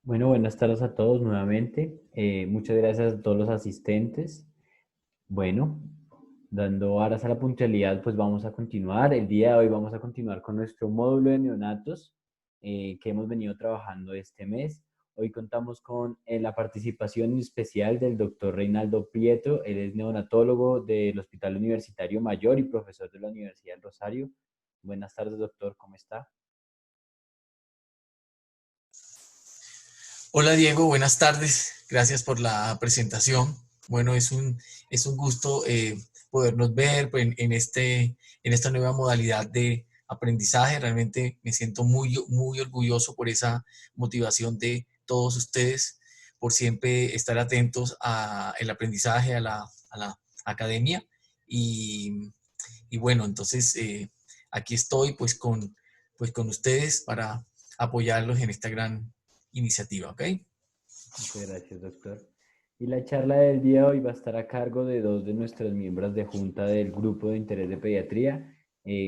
Bueno, buenas tardes a todos nuevamente. Muchas gracias a todos los asistentes. Bueno, dando aras a la puntualidad, pues vamos a continuar. El día de hoy vamos a continuar con nuestro módulo de neonatos que hemos venido trabajando este mes. Hoy contamos con la participación especial del doctor Reinaldo Prieto. Él es neonatólogo del Hospital Universitario Mayor y profesor de la Universidad del Rosario. Buenas tardes, doctor. ¿Cómo está? Hola Diego, buenas tardes. Gracias por la presentación. Bueno, es un gusto podernos ver pues, en esta nueva modalidad de aprendizaje. Realmente me siento muy orgulloso por esa motivación de todos ustedes, por siempre estar atentos al aprendizaje, a la academia. Y, y bueno, entonces aquí estoy pues con ustedes para apoyarlos en esta gran iniciativa, ¿ok? Muchas gracias, doctor. Y la charla del día de hoy va a estar a cargo de dos de nuestros miembros de junta del grupo de interés de pediatría.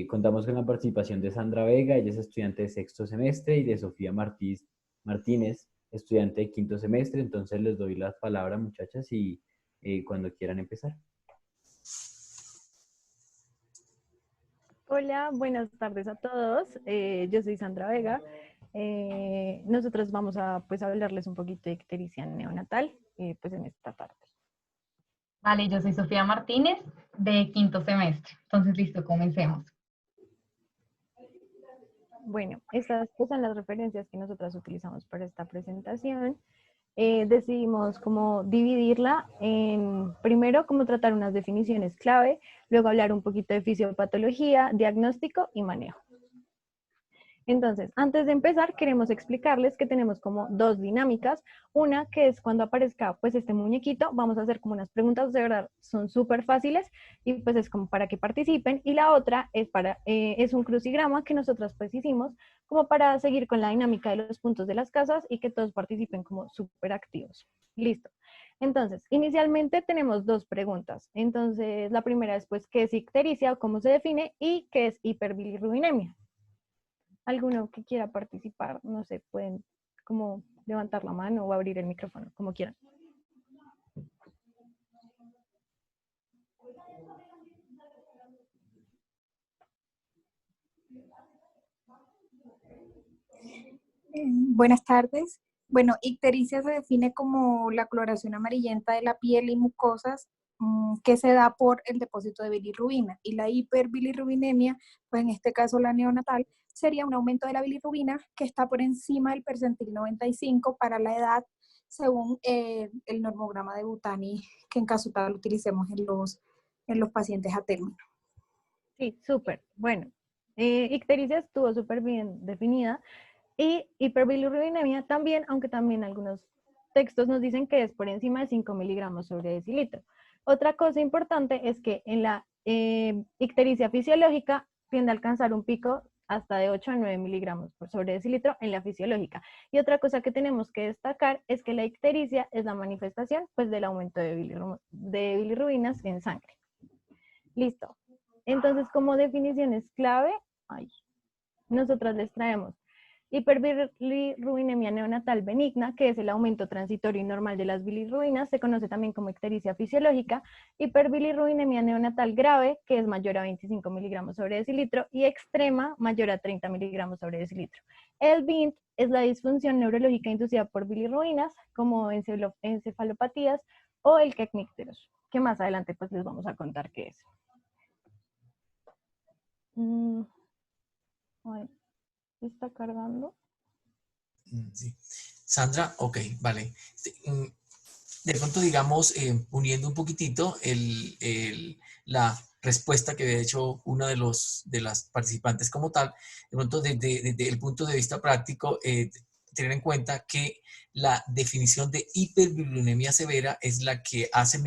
Contamos con la participación de Sandra Vega, ella es estudiante de sexto semestre, y de Sofía Martínez, estudiante de quinto semestre. Entonces les doy las palabras, muchachas, y cuando quieran empezar. Hola, buenas tardes a todos. Yo soy Sandra Vega. Nosotros vamos a pues hablarles un poquito de ictericia neonatal pues en esta tarde. Vale, yo soy Sofía Martínez de quinto semestre. Entonces, listo, comencemos. Bueno, estas pues, son las referencias que nosotras utilizamos para esta presentación. Decidimos como dividirla en, primero, como tratar unas definiciones clave, luego hablar un poquito de fisiopatología, diagnóstico y manejo. Entonces, antes de empezar, queremos explicarles que tenemos como dos dinámicas. Una que es cuando aparezca pues este muñequito, vamos a hacer como unas preguntas, de verdad son súper fáciles y pues es como para que participen. Y la otra es es un crucigrama que nosotros pues hicimos como para seguir con la dinámica de los puntos de las casas y que todos participen como súper activos. Listo. Entonces, inicialmente tenemos dos preguntas. Entonces, la primera es pues qué es ictericia o cómo se define y qué es hiperbilirrubinemia. Alguno que quiera participar, no sé, pueden como levantar la mano o abrir el micrófono, como quieran. Buenas tardes. Bueno, ictericia se define como la coloración amarillenta de la piel y mucosas que se da por el depósito de bilirrubina. Y la hiperbilirrubinemia, pues en este caso la neonatal, sería un aumento de la bilirrubina que está por encima del percentil 95 para la edad, según el normograma de Butani, que en caso tal utilicemos en los pacientes a término. Sí, súper. Bueno, ictericia estuvo súper bien definida. Y hiperbilirrubinemia también, aunque también algunos textos nos dicen que es por encima de 5 miligramos sobre decilitro. Otra cosa importante es que en la ictericia fisiológica tiende a alcanzar un pico hasta de 8 a 9 miligramos por sobre decilitro en la fisiológica. Y otra cosa que tenemos que destacar es que la ictericia es la manifestación pues, del aumento de bilirrubinas en sangre. Listo. Entonces, como definiciones clave, nosotras les traemos hiperbilirrubinemia neonatal benigna, que es el aumento transitorio y normal de las bilirrubinas, se conoce también como ictericia fisiológica. Hiperbilirrubinemia neonatal grave, que es mayor a 25 miligramos sobre decilitro, y extrema, mayor a 30 miligramos sobre decilitro. El BINT es la disfunción neurológica inducida por bilirrubinas, como encefalopatías o el quecnícteros, que más adelante pues les vamos a contar qué es. ¿Está cargando? Sí. Sandra, ok, vale. De pronto, digamos, uniendo un poquitito la respuesta que había hecho una de las participantes como tal, de pronto desde el punto de vista práctico, tener en cuenta que la definición de hiperbilirubinemia severa es la que hace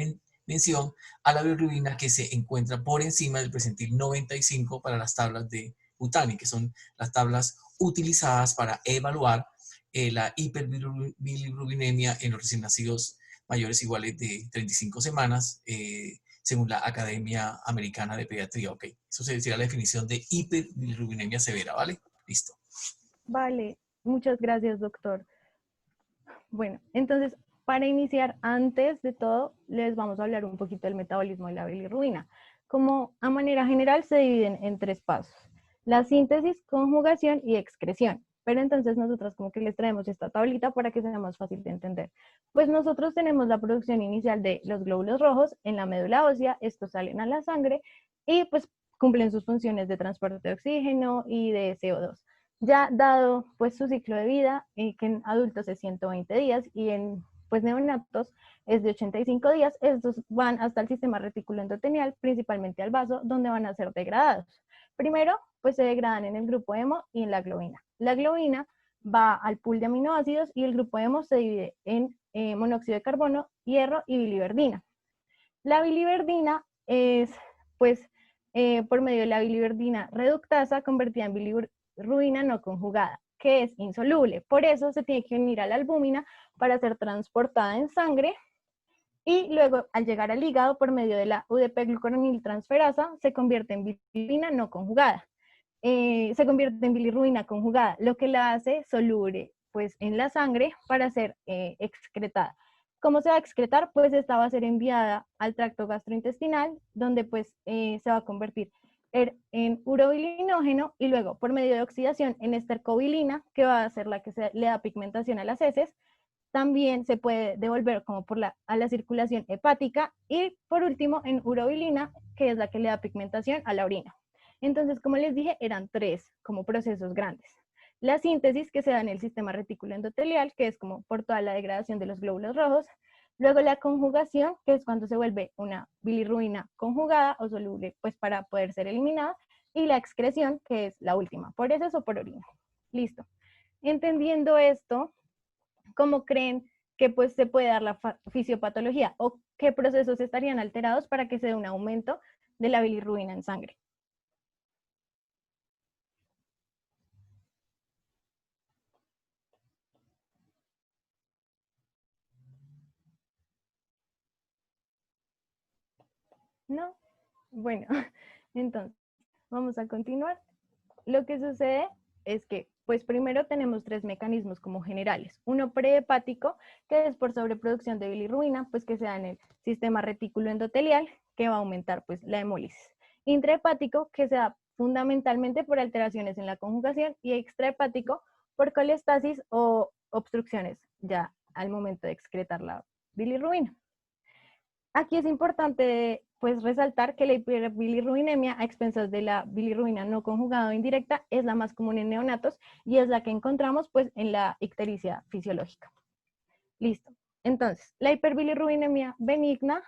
mención a la bilirrubina que se encuentra por encima del percentil 95 para las tablas de Butani, que son las tablas utilizadas para evaluar la hiperbilirrubinemia en los recién nacidos mayores iguales de 35 semanas, según la Academia Americana de Pediatría. Ok, eso sería la definición de hiperbilirrubinemia severa, ¿vale? Listo. Vale, muchas gracias, doctor. Bueno, entonces, para iniciar, antes de todo, les vamos a hablar un poquito del metabolismo de la bilirrubina. Como a manera general se dividen en 3 pasos: la síntesis, conjugación y excreción. Pero entonces nosotros como que les traemos esta tablita para que sea más fácil de entender. Pues nosotros tenemos la producción inicial de los glóbulos rojos en la médula ósea, estos salen a la sangre y pues cumplen sus funciones de transporte de oxígeno y de CO2. Ya dado pues su ciclo de vida, que en adultos es 120 días y en pues neonatos es de 85 días, estos van hasta el sistema retículo endotelial, principalmente al vaso, donde van a ser degradados. Primero, pues se degradan en el grupo hemo y en la globina. La globina va al pool de aminoácidos y el grupo hemo se divide en monóxido de carbono, hierro y biliverdina. La biliverdina es, pues, por medio de la biliverdina reductasa convertida en bilirrubina no conjugada, que es insoluble. Por eso se tiene que unir a la albúmina para ser transportada en sangre y luego al llegar al hígado por medio de la UDP-glucoroniltransferasa se convierte en bilirrubina no conjugada. Se convierte en bilirrubina conjugada, lo que la hace soluble pues, en la sangre para ser excretada. ¿Cómo se va a excretar? Pues esta va a ser enviada al tracto gastrointestinal, donde pues se va a convertir en urobilinógeno y luego por medio de oxidación en estercobilina, que va a ser la que le da pigmentación a las heces. También se puede devolver como a la circulación hepática y por último en urobilina, que es la que le da pigmentación a la orina. Entonces, como les dije, eran 3 como procesos grandes. La síntesis, que se da en el sistema retículo endotelial, que es como por toda la degradación de los glóbulos rojos. Luego la conjugación, que es cuando se vuelve una bilirrubina conjugada o soluble, pues para poder ser eliminada. Y la excreción, que es la última, por heces o por orina. Listo. Entendiendo esto, ¿cómo creen que pues se puede dar la fisiopatología o qué procesos estarían alterados para que se dé un aumento de la bilirrubina en sangre? ¿No? Bueno, entonces vamos a continuar. Lo que sucede es que, pues primero tenemos 3 mecanismos como generales. Uno prehepático, que es por sobreproducción de bilirrubina, pues que se da en el sistema retículo endotelial, que va a aumentar pues la hemólisis. Intrahepático, que se da fundamentalmente por alteraciones en la conjugación, y extrahepático por colestasis o obstrucciones ya al momento de excretar la bilirrubina. Aquí es importante pues resaltar que la hiperbilirrubinemia a expensas de la bilirrubina no conjugada o indirecta es la más común en neonatos y es la que encontramos pues en la ictericia fisiológica. Listo. Entonces, la hiperbilirrubinemia benigna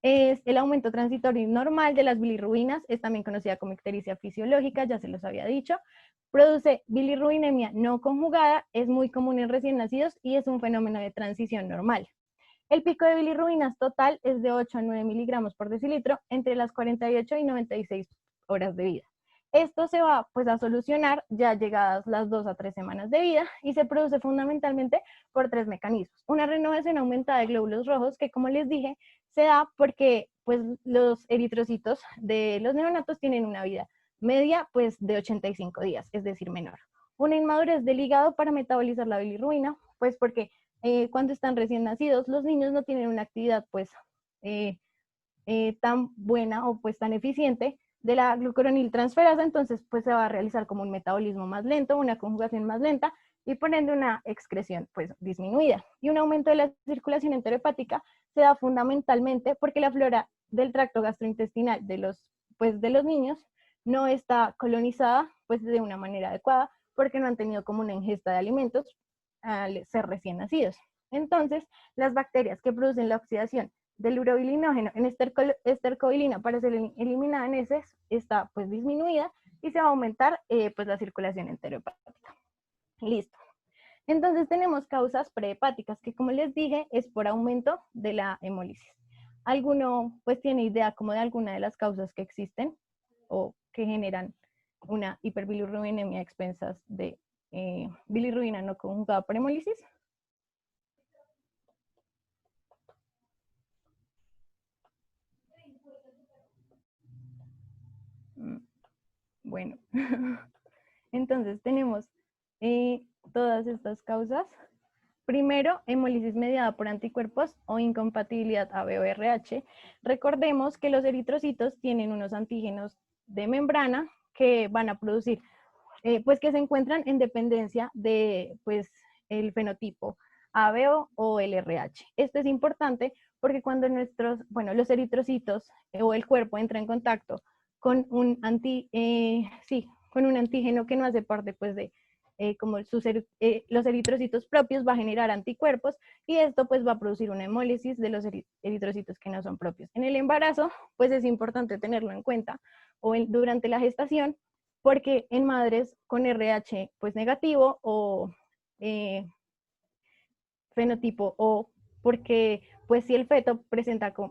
es el aumento transitorio normal de las bilirrubinas, es también conocida como ictericia fisiológica, ya se los había dicho. Produce bilirrubinemia no conjugada, es muy común en recién nacidos y es un fenómeno de transición normal. El pico de bilirrubinas total es de 8 a 9 miligramos por decilitro entre las 48 y 96 horas de vida. Esto se va pues a solucionar ya llegadas las 2 a 3 semanas de vida y se produce fundamentalmente por 3 mecanismos. Una renovación aumentada de glóbulos rojos que, como les dije, se da porque pues los eritrocitos de los neonatos tienen una vida media pues de 85 días, es decir, menor. Una inmadurez del hígado para metabolizar la bilirrubina, pues porque cuando están recién nacidos, los niños no tienen una actividad pues tan buena o pues tan eficiente de la glucoroniltransferasa, entonces pues se va a realizar como un metabolismo más lento, una conjugación más lenta y por ende una excreción pues disminuida. Y un aumento de la circulación enterohepática se da fundamentalmente porque la flora del tracto gastrointestinal de los niños no está colonizada pues de una manera adecuada porque no han tenido como una ingesta de alimentos al ser recién nacidos. Entonces, las bacterias que producen la oxidación del urobilinógeno en estercobilina para ser eliminada en heces está pues disminuida y se va a aumentar pues la circulación enterohepática. Listo. Entonces tenemos causas prehepáticas que, como les dije, es por aumento de la hemólisis. ¿Alguno pues tiene idea como de alguna de las causas que existen o que generan una hiperbilirrubinemia a expensas de bilirrubina no conjugada por hemólisis? Bueno, entonces tenemos todas estas causas Primero, hemólisis mediada por anticuerpos o incompatibilidad AB o RH. Recordemos que los eritrocitos tienen unos antígenos de membrana que van a producir, pues que se encuentran en dependencia de, pues, el fenotipo ABO o el RH. Esto es importante porque cuando los eritrocitos o el cuerpo entra en contacto con un con un antígeno que no hace parte, pues, de como los eritrocitos propios, va a generar anticuerpos y esto pues va a producir una hemólisis de los eritrocitos que no son propios. En el embarazo pues es importante tenerlo en cuenta o durante la gestación, porque en madres con RH pues negativo o fenotipo O, porque pues si el feto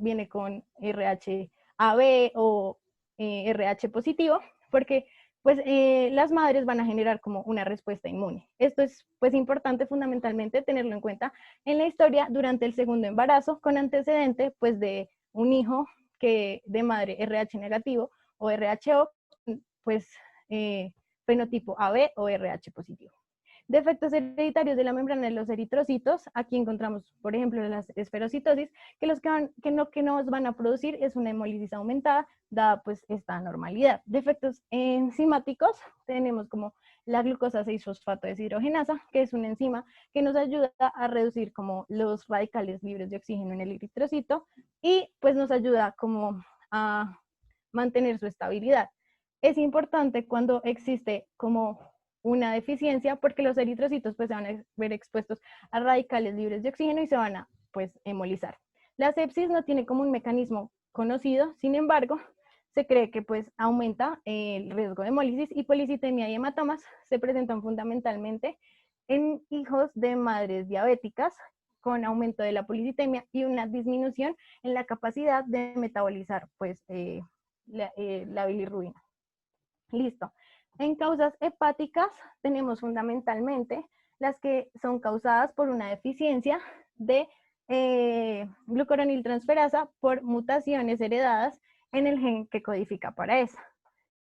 viene con RH AB o RH positivo, porque pues las madres van a generar como una respuesta inmune. Esto es pues importante fundamentalmente tenerlo en cuenta en la historia durante el segundo embarazo con antecedente pues de un hijo que de madre RH negativo o RHO, pues fenotipo AB o RH positivo. Defectos hereditarios de la membrana de los eritrocitos, aquí encontramos, por ejemplo, la esferocitosis, que nos van a producir es una hemólisis aumentada, dada pues esta anormalidad. Defectos enzimáticos, tenemos como la glucosa 6-fosfato deshidrogenasa, que es una enzima que nos ayuda a reducir como los radicales libres de oxígeno en el eritrocito y pues nos ayuda como a mantener su estabilidad. Es importante cuando existe como una deficiencia porque los eritrocitos pues se van a ver expuestos a radicales libres de oxígeno y se van a pues hemolizar. La sepsis no tiene como un mecanismo conocido, sin embargo, se cree que pues aumenta el riesgo de hemólisis y policitemia y hematomas se presentan fundamentalmente en hijos de madres diabéticas con aumento de la policitemia y una disminución en la capacidad de metabolizar pues la bilirrubina. Listo. En causas hepáticas tenemos fundamentalmente las que son causadas por una deficiencia de glucuroniltransferasa por mutaciones heredadas en el gen que codifica para esa.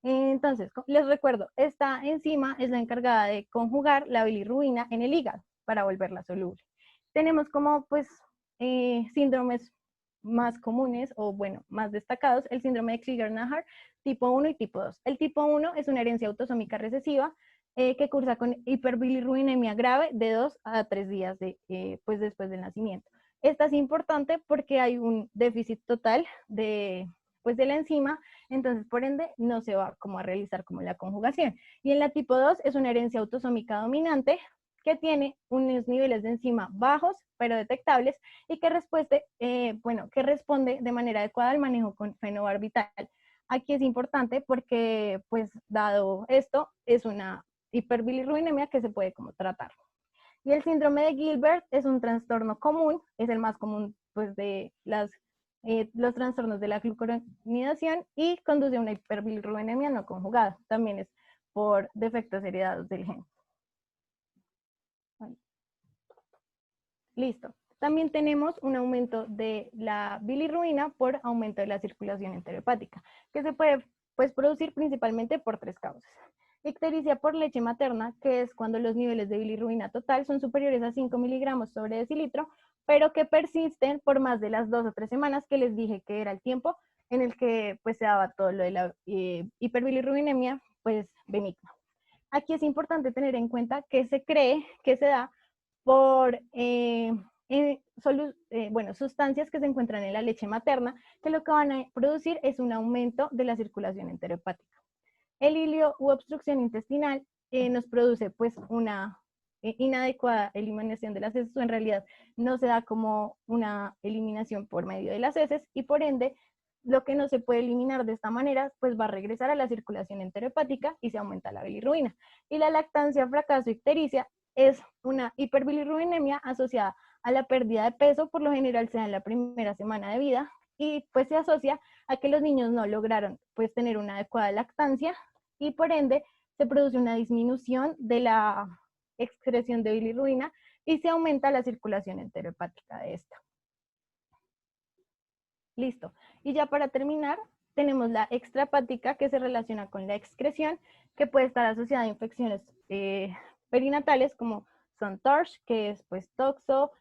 Entonces, les recuerdo, esta enzima es la encargada de conjugar la bilirrubina en el hígado para volverla soluble. Tenemos como pues síndromes más comunes o bueno, más destacados, el síndrome de Crigler-Najjar, tipo 1 y tipo 2. El tipo 1 es una herencia autosómica recesiva que cursa con hiperbilirrubinemia grave de 2 a 3 días pues después del nacimiento. Esta es importante porque hay un déficit total de la enzima, entonces por ende no se va como a realizar como la conjugación. Y en la tipo 2 es una herencia autosómica dominante que tiene unos niveles de enzima bajos, pero detectables, y que responde de manera adecuada al manejo con fenobarbital. Aquí es importante porque, pues, dado esto, es una hiperbilirrubinemia que se puede como tratar. Y el síndrome de Gilbert es un trastorno común, es el más común, pues, de los trastornos de la glucuronidación y conduce a una hiperbilirrubinemia no conjugada. También es por defectos heredados del gen. Listo. También tenemos un aumento de la bilirrubina por aumento de la circulación enterohepática, que se puede pues, producir principalmente por 3 causas. Ictericia por leche materna, que es cuando los niveles de bilirrubina total son superiores a 5 miligramos sobre decilitro, pero que persisten por más de las 2 o 3 semanas que les dije que era el tiempo en el que pues, se daba todo lo de la hiperbilirrubinemia pues, benigna. Aquí es importante tener en cuenta que se cree que se da por sustancias que se encuentran en la leche materna, que lo que van a producir es un aumento de la circulación enterohepática. El hilio u obstrucción intestinal nos produce pues una inadecuada eliminación de las heces, o en realidad no se da como una eliminación por medio de las heces y por ende lo que no se puede eliminar de esta manera pues va a regresar a la circulación enterohepática y se aumenta la bilirrubina. Y la lactancia, fracaso, ictericia es una hiperbilirrubinemia asociada a la pérdida de peso, por lo general se da en la primera semana de vida y pues se asocia a que los niños no lograron pues tener una adecuada lactancia y por ende se produce una disminución de la excreción de bilirrubina y se aumenta la circulación enterohepática de esta. Listo. Y ya para terminar, tenemos la extrahepática que se relaciona con la excreción, que puede estar asociada a infecciones perinatales como son TORCH, que es pues toxo,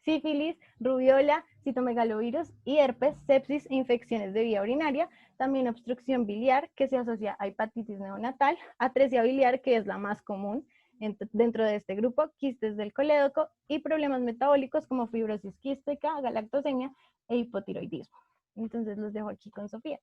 sífilis, rubiola, citomegalovirus y herpes, sepsis e infecciones de vía urinaria, también obstrucción biliar que se asocia a hepatitis neonatal, atresia biliar que es la más común dentro de este grupo, quistes del colédoco y problemas metabólicos como fibrosis quística, galactosemia e hipotiroidismo. Entonces los dejo aquí con Sofía.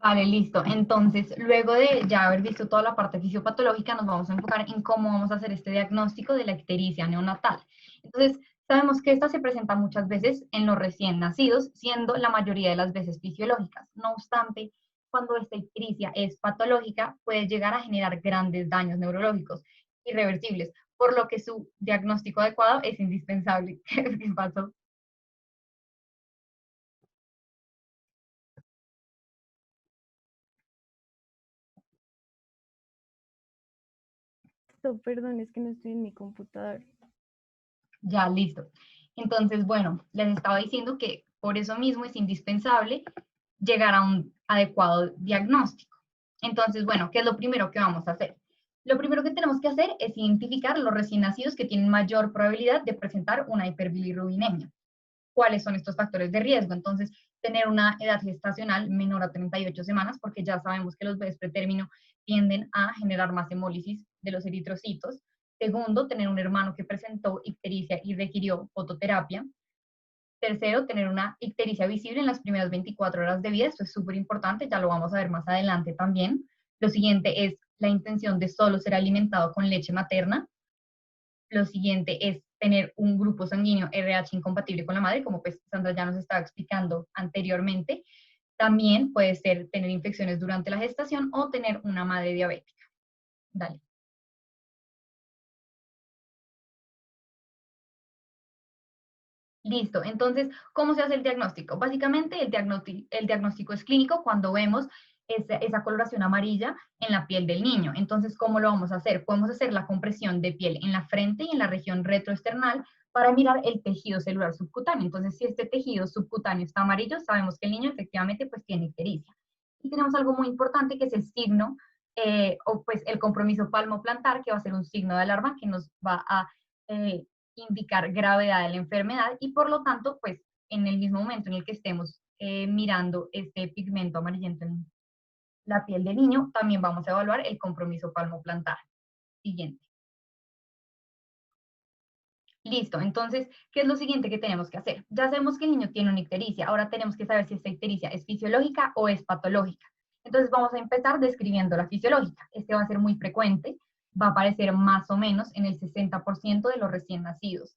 Vale, listo. Entonces, luego de ya haber visto toda la parte fisiopatológica, nos vamos a enfocar en cómo vamos a hacer este diagnóstico de la ictericia neonatal. Entonces, sabemos que esta se presenta muchas veces en los recién nacidos, siendo la mayoría de las veces fisiológicas. No obstante, cuando esta ictericia es patológica, puede llegar a generar grandes daños neurológicos irreversibles, por lo que su diagnóstico adecuado es indispensable. ¿Qué pasó? Perdón, es que no estoy en mi computador. Ya, listo. Entonces, bueno, les estaba diciendo que por eso mismo es indispensable llegar a un adecuado diagnóstico. Entonces, bueno, ¿qué es lo primero que vamos a hacer? Lo primero que tenemos que hacer es identificar los recién nacidos que tienen mayor probabilidad de presentar una hiperbilirrubinemia. ¿Cuáles son estos factores de riesgo? Entonces, tener una edad gestacional menor a 38 semanas, porque ya sabemos que los bebés pretérmino tienden a generar más hemólisis de los eritrocitos. Segundo, tener un hermano que presentó ictericia y requirió fototerapia. Tercero, tener una ictericia visible en las primeras 24 horas de vida. Esto es súper importante, ya lo vamos a ver más adelante también. Lo siguiente es la intención de solo ser alimentado con leche materna. Lo siguiente es tener un grupo sanguíneo RH incompatible con la madre, como pues Sandra ya nos estaba explicando anteriormente. También puede ser tener infecciones durante la gestación o tener una madre diabética. Dale. Listo, entonces, ¿cómo se hace el diagnóstico? Básicamente, el diagnóstico es clínico cuando vemos esa coloración amarilla en la piel del niño. Entonces, ¿cómo lo vamos a hacer? Podemos hacer la compresión de piel en la frente y en la región retroesternal para mirar el tejido celular subcutáneo. Entonces, si este tejido subcutáneo está amarillo, sabemos que el niño efectivamente pues tiene ictericia. Y tenemos algo muy importante que es el signo o pues el compromiso palmoplantar, que va a ser un signo de alarma que nos va a indicar gravedad de la enfermedad y por lo tanto, pues en el mismo momento en el que estemos mirando este pigmento amarillento en la piel del niño, también vamos a evaluar el compromiso palmoplantar. Siguiente. Listo, entonces, ¿qué es lo siguiente que tenemos que hacer? Ya sabemos que el niño tiene una ictericia, ahora tenemos que saber si esta ictericia es fisiológica o es patológica. Entonces vamos a empezar describiendo la fisiológica. Este va a ser muy frecuente, va a aparecer más o menos en el 60% de los recién nacidos.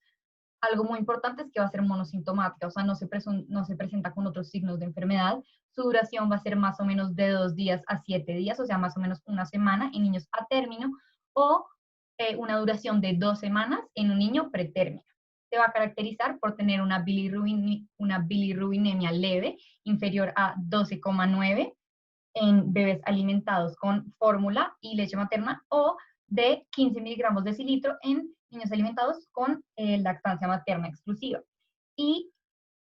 Algo muy importante es que va a ser monosintomática, o sea, no se presenta con otros signos de enfermedad. Su duración va a ser más o menos de 2 días a 7 días, o sea, más o menos una semana en niños a término, o una duración de 2 semanas en un niño pretérmino. Se va a caracterizar por tener una bilirrubinemia leve, inferior a 12,9 en bebés alimentados con fórmula y leche materna, o de 15 miligramos de decilitro en niños alimentados con lactancia materna exclusiva. Y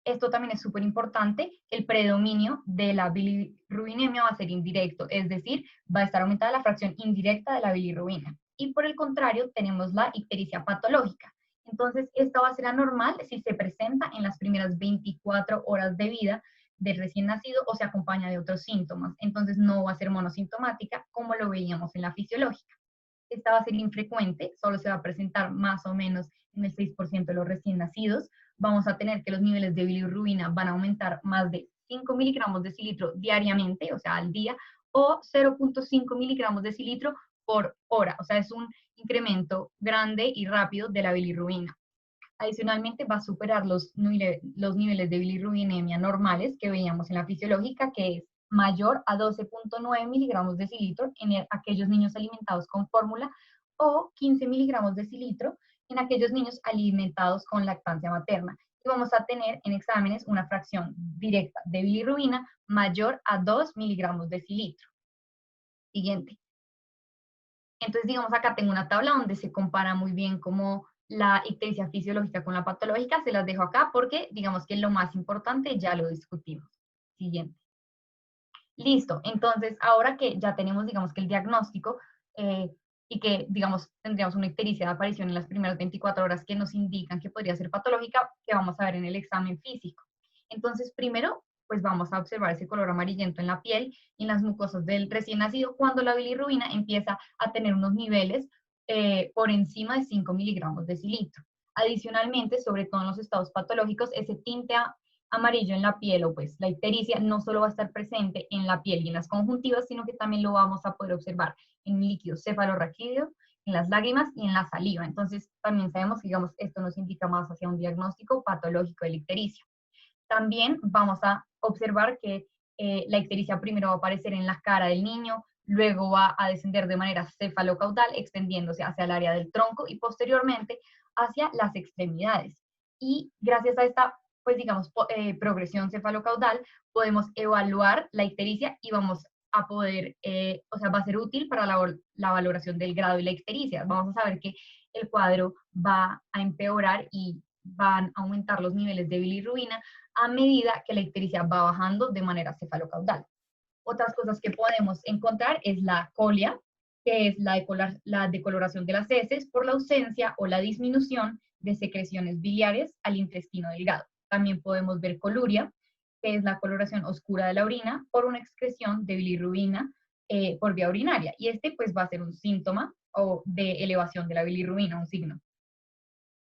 esto también es súper importante, el predominio de la bilirrubinemia va a ser indirecto, es decir, va a estar aumentada la fracción indirecta de la bilirrubina. Y por el contrario, tenemos la ictericia patológica. Entonces, esta va a ser anormal si se presenta en las primeras 24 horas de vida del recién nacido o se acompaña de otros síntomas. Entonces, no va a ser monosintomática como lo veíamos en la fisiológica. Esta va a ser infrecuente, solo se va a presentar más o menos en el 6% de los recién nacidos. Vamos a tener que los niveles de bilirrubina van a aumentar más de 5 miligramos de decilitro diariamente, o sea, al día, o 0,5 miligramos de decilitro por hora, o sea, es un incremento grande y rápido de la bilirrubina. Adicionalmente, va a superar los niveles de bilirrubinemia normales que veíamos en la fisiológica, que es mayor a 12,9 miligramos de decilitro en aquellos niños alimentados con fórmula o 15 miligramos de decilitro en aquellos niños alimentados con lactancia materna. Y vamos a tener en exámenes una fracción directa de bilirrubina mayor a 2 miligramos de decilitro. Siguiente. Entonces, digamos, acá tengo una tabla donde se compara muy bien cómo la ictericia fisiológica con la patológica, se las dejo acá porque digamos que lo más importante ya lo discutimos. Siguiente. Listo, entonces ahora que ya tenemos digamos que el diagnóstico, y que, digamos, tendríamos una ictericia de aparición en las primeras 24 horas que nos indican que podría ser patológica, que vamos a ver en el examen físico. Entonces, primero, pues vamos a observar ese color amarillento en la piel y en las mucosas del recién nacido cuando la bilirrubina empieza a tener unos niveles por encima de 5 miligramos de cilitro. Adicionalmente, sobre todo en los estados patológicos, ese tinte amarillo en la piel o pues la ictericia no solo va a estar presente en la piel y en las conjuntivas, sino que también lo vamos a poder observar en el líquido cefalorraquídeo, en las lágrimas y en la saliva. Entonces, también sabemos que, digamos, esto nos indica más hacia un diagnóstico patológico de la ictericia. También vamos a observar que la ictericia primero va a aparecer en la cara del niño, luego va a descender de manera cefalocaudal, extendiéndose hacia el área del tronco y posteriormente hacia las extremidades. Y gracias a esta, pues digamos, progresión cefalocaudal, podemos evaluar la ictericia y vamos a poder, o sea, va a ser útil para la valoración del grado de la ictericia. Vamos a saber que el cuadro va a empeorar y van a aumentar los niveles de bilirrubina a medida que la ictericia va bajando de manera cefalocaudal. Otras cosas que podemos encontrar es la colia, que es la decoloración de las heces por la ausencia o la disminución de secreciones biliares al intestino delgado. También podemos ver coluria, que es la coloración oscura de la orina por una excreción de bilirrubina por vía urinaria. Y este pues va a ser un síntoma o de elevación de la bilirrubina, un signo.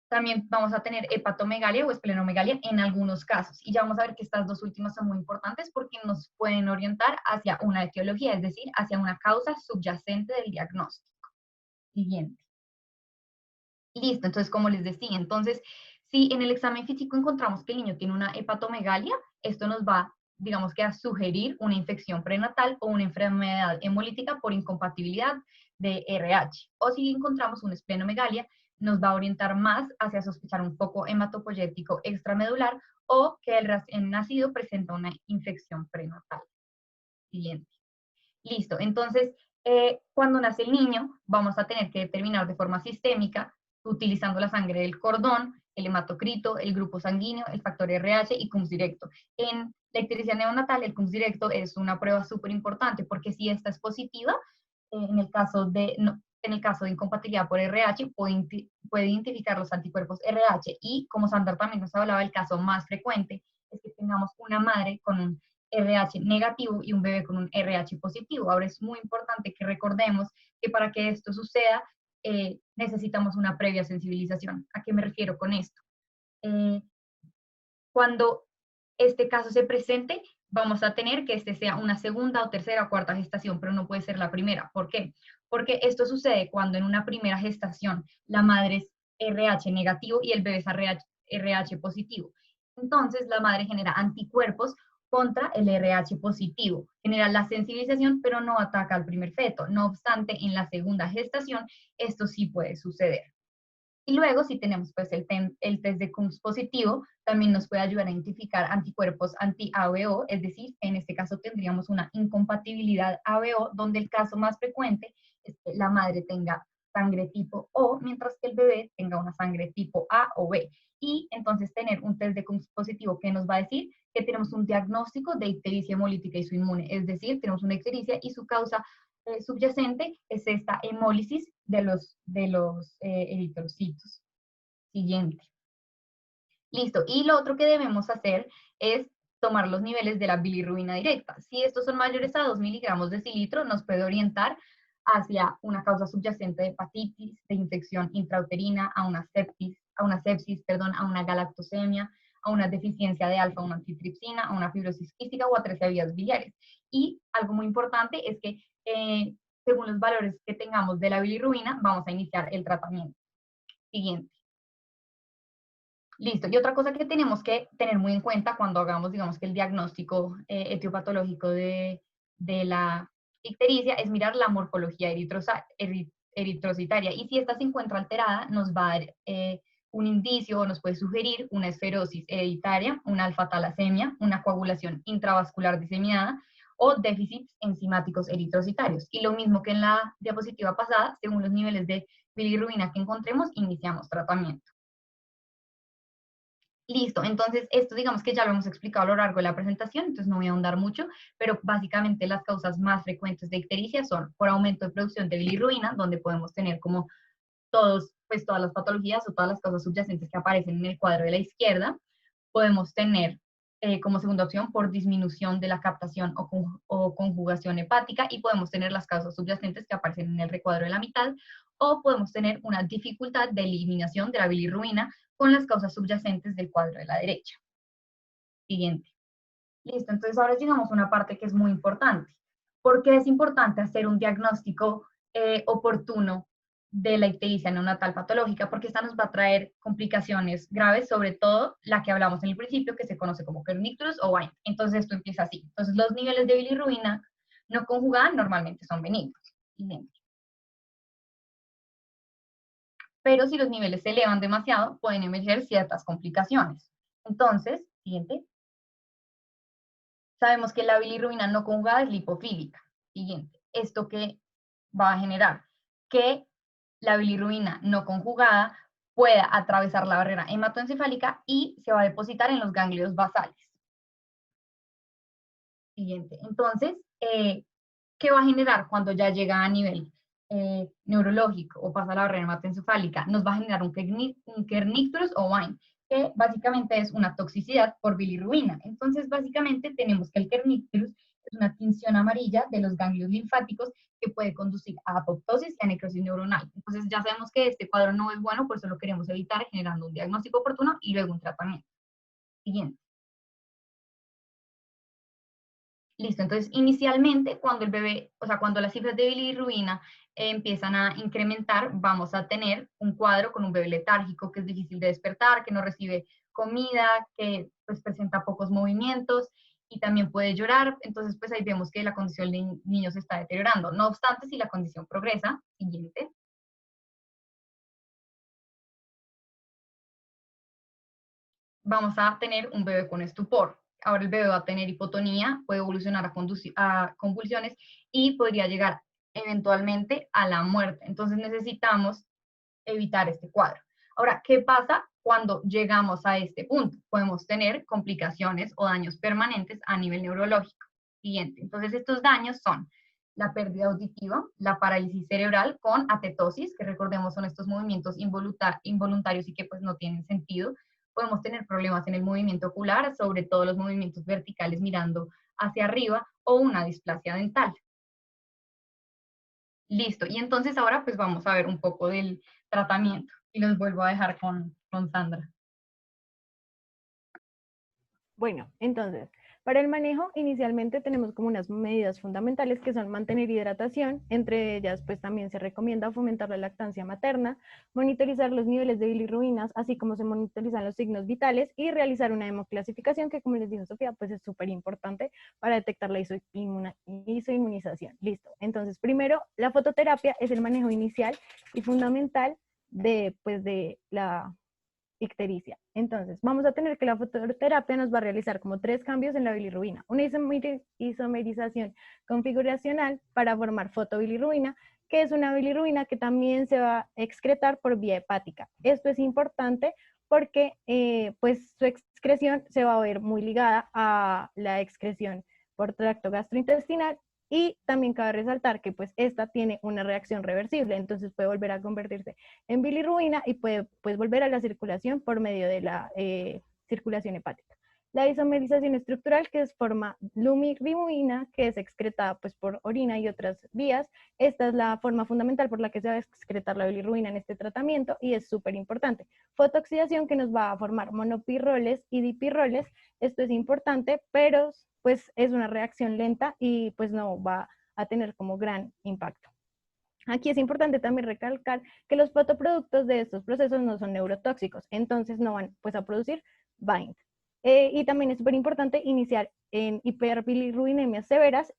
También vamos a tener hepatomegalia o esplenomegalia en algunos casos. Y ya vamos a ver que estas dos últimas son muy importantes porque nos pueden orientar hacia una etiología, es decir, hacia una causa subyacente del diagnóstico. Siguiente. Listo, entonces como les decía, entonces si en el examen físico encontramos que el niño tiene una hepatomegalia, esto nos va, digamos que a sugerir una infección prenatal o una enfermedad hemolítica por incompatibilidad de RH. O si encontramos una esplenomegalia, nos va a orientar más hacia sospechar un foco hematopoyético extramedular o que el recién nacido presenta una infección prenatal. Siguiente. Listo, entonces cuando nace el niño vamos a tener que determinar de forma sistémica utilizando la sangre del cordón, el hematocrito, el grupo sanguíneo, el factor RH y CUMS directo. En la ictericia neonatal, el CUMS directo es una prueba súper importante porque si esta es positiva, en el caso de incompatibilidad por RH, puede identificar los anticuerpos RH y, como Sandra también nos hablaba, el caso más frecuente es que tengamos una madre con un RH negativo y un bebé con un RH positivo. Ahora es muy importante que recordemos que para que esto suceda, necesitamos una previa sensibilización. ¿A qué me refiero con esto? Cuando este caso se presente, vamos a tener que este sea una segunda o tercera o cuarta gestación, pero no puede ser la primera. ¿Por qué? Porque esto sucede cuando en una primera gestación la madre es RH negativo y el bebé es RH positivo. Entonces la madre genera anticuerpos contra el RH positivo, genera la sensibilización, pero no ataca al primer feto. No obstante, en la segunda gestación esto sí puede suceder. Y luego, si tenemos pues el test de CUMS positivo, también nos puede ayudar a identificar anticuerpos anti-ABO, es decir, en este caso tendríamos una incompatibilidad ABO, donde el caso más frecuente es que la madre tenga sangre tipo O, mientras que el bebé tenga una sangre tipo A o B. Y entonces tener un test de CUMS positivo que nos va a decir que tenemos un diagnóstico de ictericia hemolítica isoinmune, es decir, tenemos una ictericia y su causa subyacente es esta hemólisis de los eritrocitos. Siguiente. Listo. Y lo otro que debemos hacer es tomar los niveles de la bilirrubina directa. Si estos son mayores a 2 miligramos de cilitro, nos puede orientar hacia una causa subyacente de hepatitis, de infección intrauterina, a una sepsis, a una galactosemia, a una deficiencia de alfa-1 antitripsina, a una fibrosis quística o a 13 vías biliares. Y algo muy importante es que según los valores que tengamos de la bilirrubina, vamos a iniciar el tratamiento. Siguiente. Listo. Y otra cosa que tenemos que tener muy en cuenta cuando hagamos, digamos que el diagnóstico etiopatológico de la ictericia es mirar la morfología eritrocitaria. Y si esta se encuentra alterada, nos va a dar un indicio o nos puede sugerir una esferosis hereditaria, una alfa-talasemia, una coagulación intravascular diseminada o déficits enzimáticos eritrocitarios. Y lo mismo que en la diapositiva pasada, según los niveles de bilirrubina que encontremos, iniciamos tratamiento. Listo, entonces esto digamos que ya lo hemos explicado a lo largo de la presentación, entonces no voy a ahondar mucho, pero básicamente las causas más frecuentes de ictericia son por aumento de producción de bilirruina, donde podemos tener como pues todas las patologías o todas las causas subyacentes que aparecen en el cuadro de la izquierda. Podemos tener como segunda opción por disminución de la captación o conjugación hepática, y podemos tener las causas subyacentes que aparecen en el recuadro de la mitad, o podemos tener una dificultad de eliminación de la bilirrubina con las causas subyacentes del cuadro de la derecha. Siguiente. Listo, entonces ahora llegamos a una parte que es muy importante. ¿Por qué es importante hacer un diagnóstico oportuno de la ictericia neonatal patológica? Porque esta nos va a traer complicaciones graves, sobre todo la que hablamos en el principio, que se conoce como kernicterus o Wine. Entonces esto empieza así. Entonces los niveles de bilirrubina no conjugada normalmente son benignos. Pero si los niveles se elevan demasiado, pueden emerger ciertas complicaciones. Entonces, siguiente. Sabemos que la bilirrubina no conjugada es lipofílica. Siguiente. ¿Esto qué va a generar? Que la bilirrubina no conjugada pueda atravesar la barrera hematoencefálica y se va a depositar en los ganglios basales. Siguiente. Entonces, ¿qué va a generar cuando ya llega a nivel neurológico o pasa la barrera hematoencefálica? Nos va a generar un kernicterus o Wine, que básicamente es una toxicidad por bilirrubina. Entonces, básicamente tenemos que el kernicterus es una tinción amarilla de los ganglios linfáticos que puede conducir a apoptosis y a necrosis neuronal. Entonces, ya sabemos que este cuadro no es bueno, por eso lo queremos evitar generando un diagnóstico oportuno y luego un tratamiento. Siguiente. Listo, entonces inicialmente cuando el bebé, o sea, cuando las cifras de bilirrubina empiezan a incrementar, vamos a tener un cuadro con un bebé letárgico que es difícil de despertar, que no recibe comida, que pues presenta pocos movimientos y también puede llorar. Entonces pues ahí vemos que la condición del niño se está deteriorando. No obstante, si la condición progresa, siguiente, vamos a tener un bebé con estupor. Ahora el bebé va a tener hipotonía, puede evolucionar a convulsiones y podría llegar eventualmente a la muerte. Entonces necesitamos evitar este cuadro. Ahora, ¿qué pasa cuando llegamos a este punto? Podemos tener complicaciones o daños permanentes a nivel neurológico. Siguiente. Entonces estos daños son la pérdida auditiva, la parálisis cerebral con atetosis, que recordemos son estos movimientos involuntarios y que pues no tienen sentido. Podemos tener problemas en el movimiento ocular, sobre todo los movimientos verticales mirando hacia arriba, o una displasia dental. Listo, y entonces ahora pues vamos a ver un poco del tratamiento y los vuelvo a dejar con Sandra. Bueno, entonces, para el manejo inicialmente tenemos como unas medidas fundamentales que son mantener hidratación, entre ellas pues también se recomienda fomentar la lactancia materna, monitorizar los niveles de bilirrubinas, así como se monitorizan los signos vitales y realizar una hemoclasificación que como les dijo Sofía pues es súper importante para detectar la isoinmunización. Listo, entonces primero la fototerapia es el manejo inicial y fundamental de la ictericia. Entonces, vamos a tener que la fototerapia nos va a realizar como 3 cambios en la bilirrubina. Una isomerización configuracional para formar fotobilirrubina, que es una bilirrubina que también se va a excretar por vía hepática. Esto es importante porque pues su excreción se va a ver muy ligada a la excreción por tracto gastrointestinal. Y también cabe resaltar que pues esta tiene una reacción reversible, entonces puede volver a convertirse en bilirrubina y puede pues, volver a la circulación por medio de la circulación hepática. La isomerización estructural, que es forma lumirribina, que es excretada pues, por orina y otras vías. Esta es la forma fundamental por la que se va a excretar la bilirrubina en este tratamiento y es súper importante. Fotooxidación, que nos va a formar monopirroles y dipirroles. Esto es importante, pero pues es una reacción lenta y pues no va a tener como gran impacto. Aquí es importante también recalcar que los fotoproductos de estos procesos no son neurotóxicos, entonces no van pues a producir bind. Y también es súper importante iniciar en hiperbilirrubinemias severas,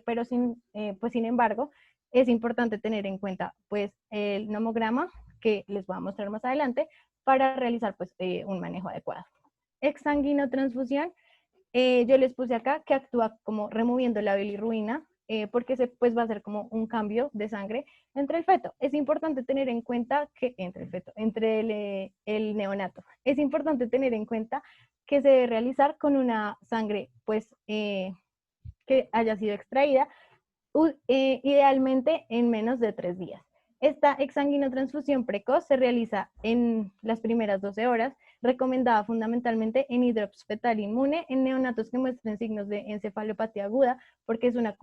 pero sin embargo es importante tener en cuenta pues el nomograma que les voy a mostrar más adelante para realizar pues un manejo adecuado. Exsanguinotransfusión. Yo les puse acá que actúa como removiendo la bilirrubina porque pues va a ser como un cambio de sangre entre el feto. Es importante tener en cuenta que, entre el neonato, es importante tener en cuenta que se debe realizar con una sangre, pues, que haya sido extraída, idealmente en menos de 3 días. Esta exsanguinotransfusión precoz se realiza en las primeras 12 horas, recomendada fundamentalmente en hidrops fetal inmune, en neonatos que muestren signos de encefalopatía aguda, porque es una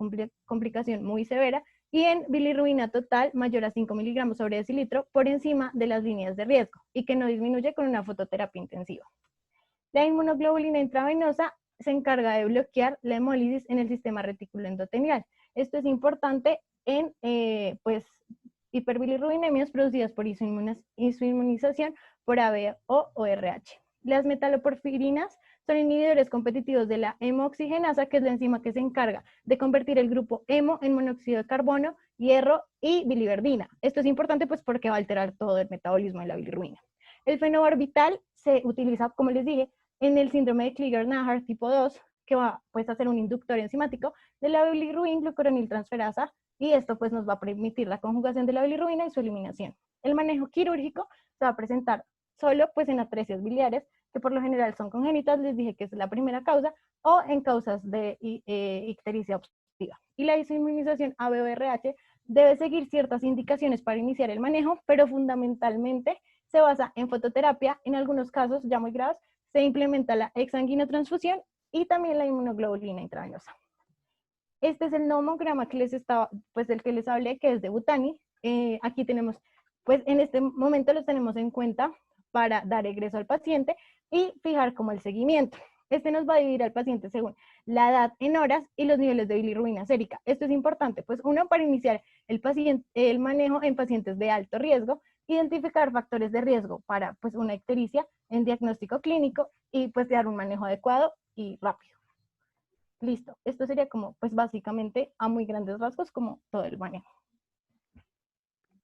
complicación muy severa, y en bilirrubina total mayor a 5 miligramos sobre decilitro por encima de las líneas de riesgo, y que no disminuye con una fototerapia intensiva. La inmunoglobulina intravenosa se encarga de bloquear la hemólisis en el sistema retículo endotelial. Esto es importante en pues, hiperbilirrubinemias producidas por isoinmunización por ABO o RH. Las metaloporfirinas son inhibidores competitivos de la hemoxigenasa, que es la enzima que se encarga de convertir el grupo hemo en monóxido de carbono, hierro y biliverdina. Esto es importante pues porque va a alterar todo el metabolismo de la bilirrubina. El fenobarbital se utiliza, como les dije, en el síndrome de Klinger-Najar tipo 2, que va pues, a ser un inductor enzimático de la bilirrubin-glucuroniltransferasa, y esto pues, nos va a permitir la conjugación de la bilirrubina y su eliminación. El manejo quirúrgico se va a presentar solo pues, en atresias biliares, que por lo general son congénitas, les dije que es la primera causa, o en causas de ictericia obstructiva. Y la isoinmunización ABO-RH debe seguir ciertas indicaciones para iniciar el manejo, pero fundamentalmente se basa en fototerapia. En algunos casos ya muy graves se implementa la exsanguinotransfusión y también la inmunoglobulina intravenosa. Este es el nomograma que pues del que les hablé, que es de Butani. Aquí tenemos, pues en este momento los tenemos en cuenta para dar egreso al paciente y fijar como el seguimiento. Este nos va a dividir al paciente según la edad en horas y los niveles de bilirrubina sérica. Esto es importante, pues uno, para iniciar el manejo en pacientes de alto riesgo, identificar factores de riesgo para pues una ictericia en diagnóstico clínico y pues dar un manejo adecuado y rápido. Listo, esto sería como pues básicamente a muy grandes rasgos como todo el manejo.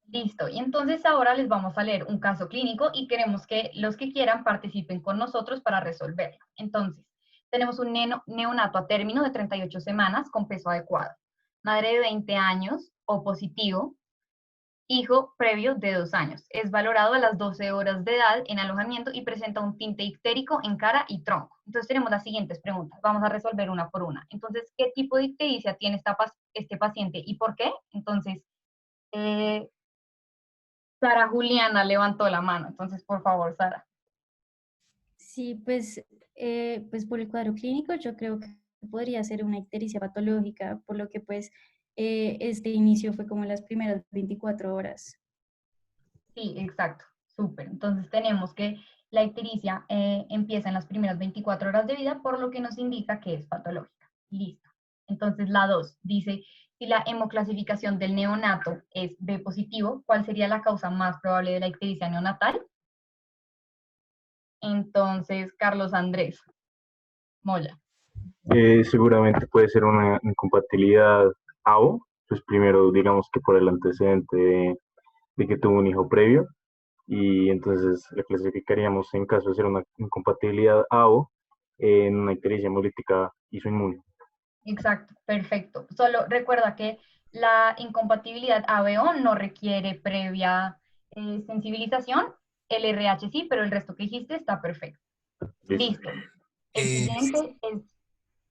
Listo, y entonces ahora les vamos a leer un caso clínico y queremos que los que quieran participen con nosotros para resolverlo. Entonces, tenemos un neonato a término de 38 semanas con peso adecuado, madre de 20 años, O positivo, hijo previo de 2 años. Es valorado a las 12 horas de edad en alojamiento y presenta un tinte ictérico en cara y tronco. Entonces tenemos las siguientes preguntas. Vamos a resolver una por una. Entonces, ¿qué tipo de ictericia tiene este paciente y por qué? Entonces, Sara Juliana levantó la mano. Entonces, por favor, Sara. Sí, pues por el cuadro clínico yo creo que podría ser una ictericia patológica, por lo que pues este inicio fue como en las primeras 24 horas. Sí, exacto, súper. Entonces tenemos que la ictericia empieza en las primeras 24 horas de vida, por lo que nos indica que es patológica. Listo. Entonces la 2 dice, si la hemoclasificación del neonato es B positivo, ¿cuál sería la causa más probable de la ictericia neonatal? Entonces, Carlos Andrés Moya. Seguramente puede ser una incompatibilidad AO, pues primero digamos que por el antecedente de que tuvo un hijo previo, y entonces la clasificaríamos en caso de ser una incompatibilidad AO en una ictericia hemolítica isoinmune. Exacto, perfecto. Solo recuerda que la incompatibilidad ABO no requiere previa sensibilización, el RH sí, pero el resto que dijiste está perfecto. Listo. El siguiente es...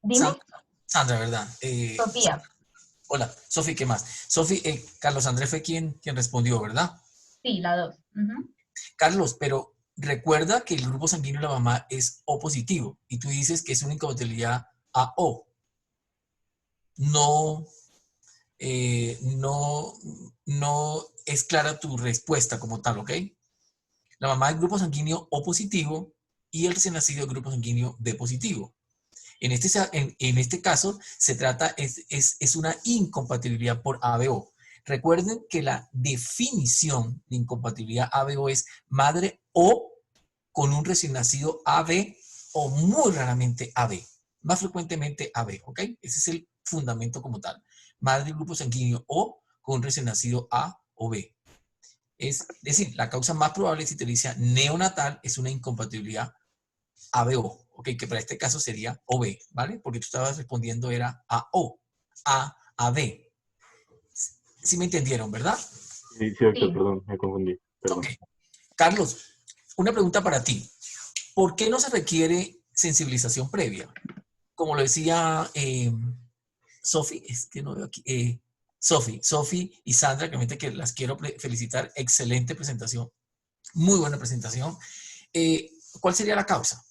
Dime. Sandra, ¿verdad? Sofía. Hola, Sofi, ¿qué más? Sofi, Carlos Andrés fue quien respondió, ¿verdad? Sí, la 2. Carlos, pero recuerda que el grupo sanguíneo de la mamá es O positivo y tú dices que es una incompatibilidad AO. No es clara tu respuesta como tal, ¿ok? La mamá es grupo sanguíneo O positivo y el recién nacido es grupo sanguíneo B positivo. En este caso, se trata, es una incompatibilidad por ABO. Recuerden que la definición de incompatibilidad ABO es madre O con un recién nacido AB o muy raramente AB. Más frecuentemente AB, ¿ok? Ese es el fundamento como tal. Madre grupo sanguíneo O con un recién nacido A o B. Es decir, la causa más probable de ictericia neonatal es una incompatibilidad ABO, ¿ok? Que para este caso sería OB, ¿vale? Porque tú estabas respondiendo era AO. A a B. ¿Sí me entendieron, verdad? Sí, sí, doctor, Sí. perdón, me confundí. Perdón. Ok. Carlos, una pregunta para ti. ¿Por qué no se requiere sensibilización previa? Como lo decía Sofi, es que no veo aquí, Sofi y Sandra, que las quiero felicitar, excelente presentación, muy buena presentación. ¿Cuál sería la causa?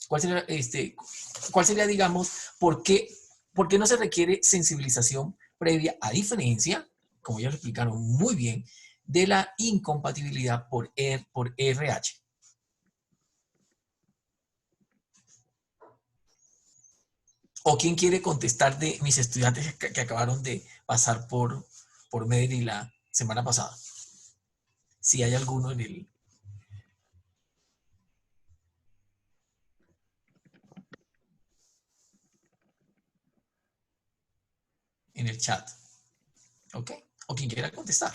¿Cuál sería, digamos, por qué no se requiere sensibilización previa, a diferencia, como ya lo explicaron muy bien, de la incompatibilidad por RH? ¿O quién quiere contestar de mis estudiantes que acabaron de pasar por Medellín la semana pasada? Si hay alguno en el chat. ¿Ok? O quien quiera contestar.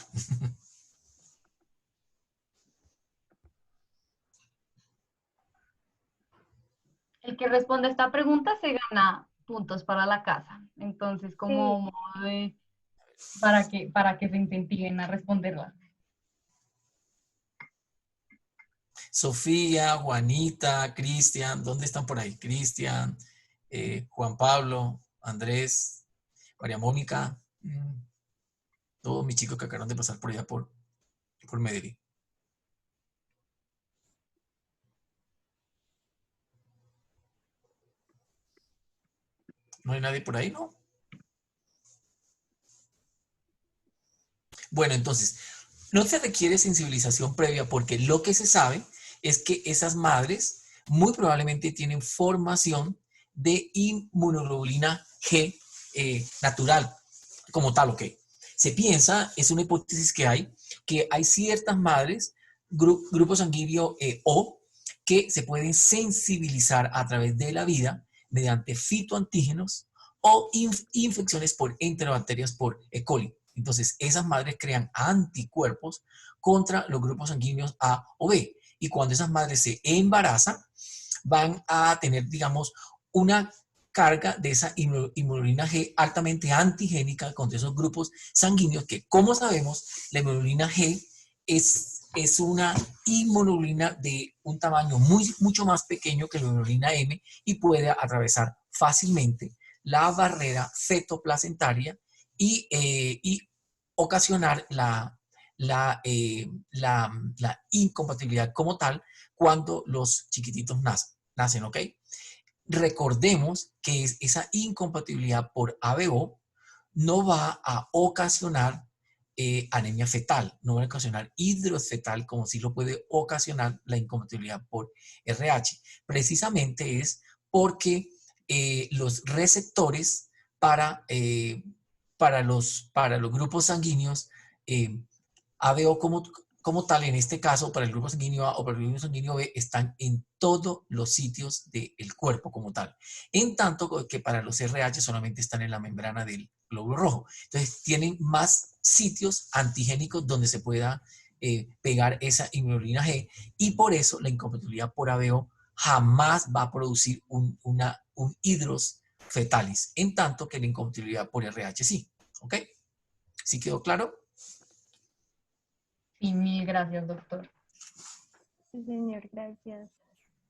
El que responde esta pregunta se gana puntos para la casa. Entonces, Sí, como modo para que se incentiven a responderla. Sofía, Juanita, Cristian, ¿dónde están por ahí? Cristian, Juan Pablo, Andrés, María Mónica, todos mis chicos que acabaron de pasar por allá por Medellín. ¿No hay nadie por ahí, no? Bueno, entonces, no se requiere sensibilización previa porque lo que se sabe es que esas madres muy probablemente tienen formación de inmunoglobulina G natural como tal, ¿ok? Se piensa, es una hipótesis que hay ciertas madres, grupos sanguíneo O, que se pueden sensibilizar a través de la vida mediante fitoantígenos o infecciones por enterobacterias por E. coli. Entonces, esas madres crean anticuerpos contra los grupos sanguíneos A o B. Y cuando esas madres se embarazan, van a tener, digamos, una carga de esa inmunoglobulina G altamente antigénica contra esos grupos sanguíneos que, como sabemos, la inmunoglobulina G es una inmunoglobulina de un tamaño mucho más pequeño que la inmunoglobulina M y puede atravesar fácilmente la barrera fetoplacentaria y ocasionar la incompatibilidad como tal cuando los chiquititos nacen, ¿ok? Recordemos que esa incompatibilidad por ABO no va a ocasionar anemia fetal, no va a ocasionar hidrosfetal como sí lo puede ocasionar la incompatibilidad por RH. Precisamente es porque los receptores para los grupos sanguíneos ABO como tal, en este caso, para el grupo sanguíneo A o para el grupo sanguíneo B, están en todos los sitios del cuerpo como tal. En tanto que para los RH solamente están en la membrana del glóbulo rojo. Entonces, tienen más sitios antigénicos donde se pueda pegar esa inmunoglobulina G y por eso la incompatibilidad por ABO jamás va a producir un hidros fetalis, en tanto que la incompatibilidad por RH sí. ¿Ok? ¿Sí quedó claro? Sí, mil gracias, doctor. sí, señor, gracias.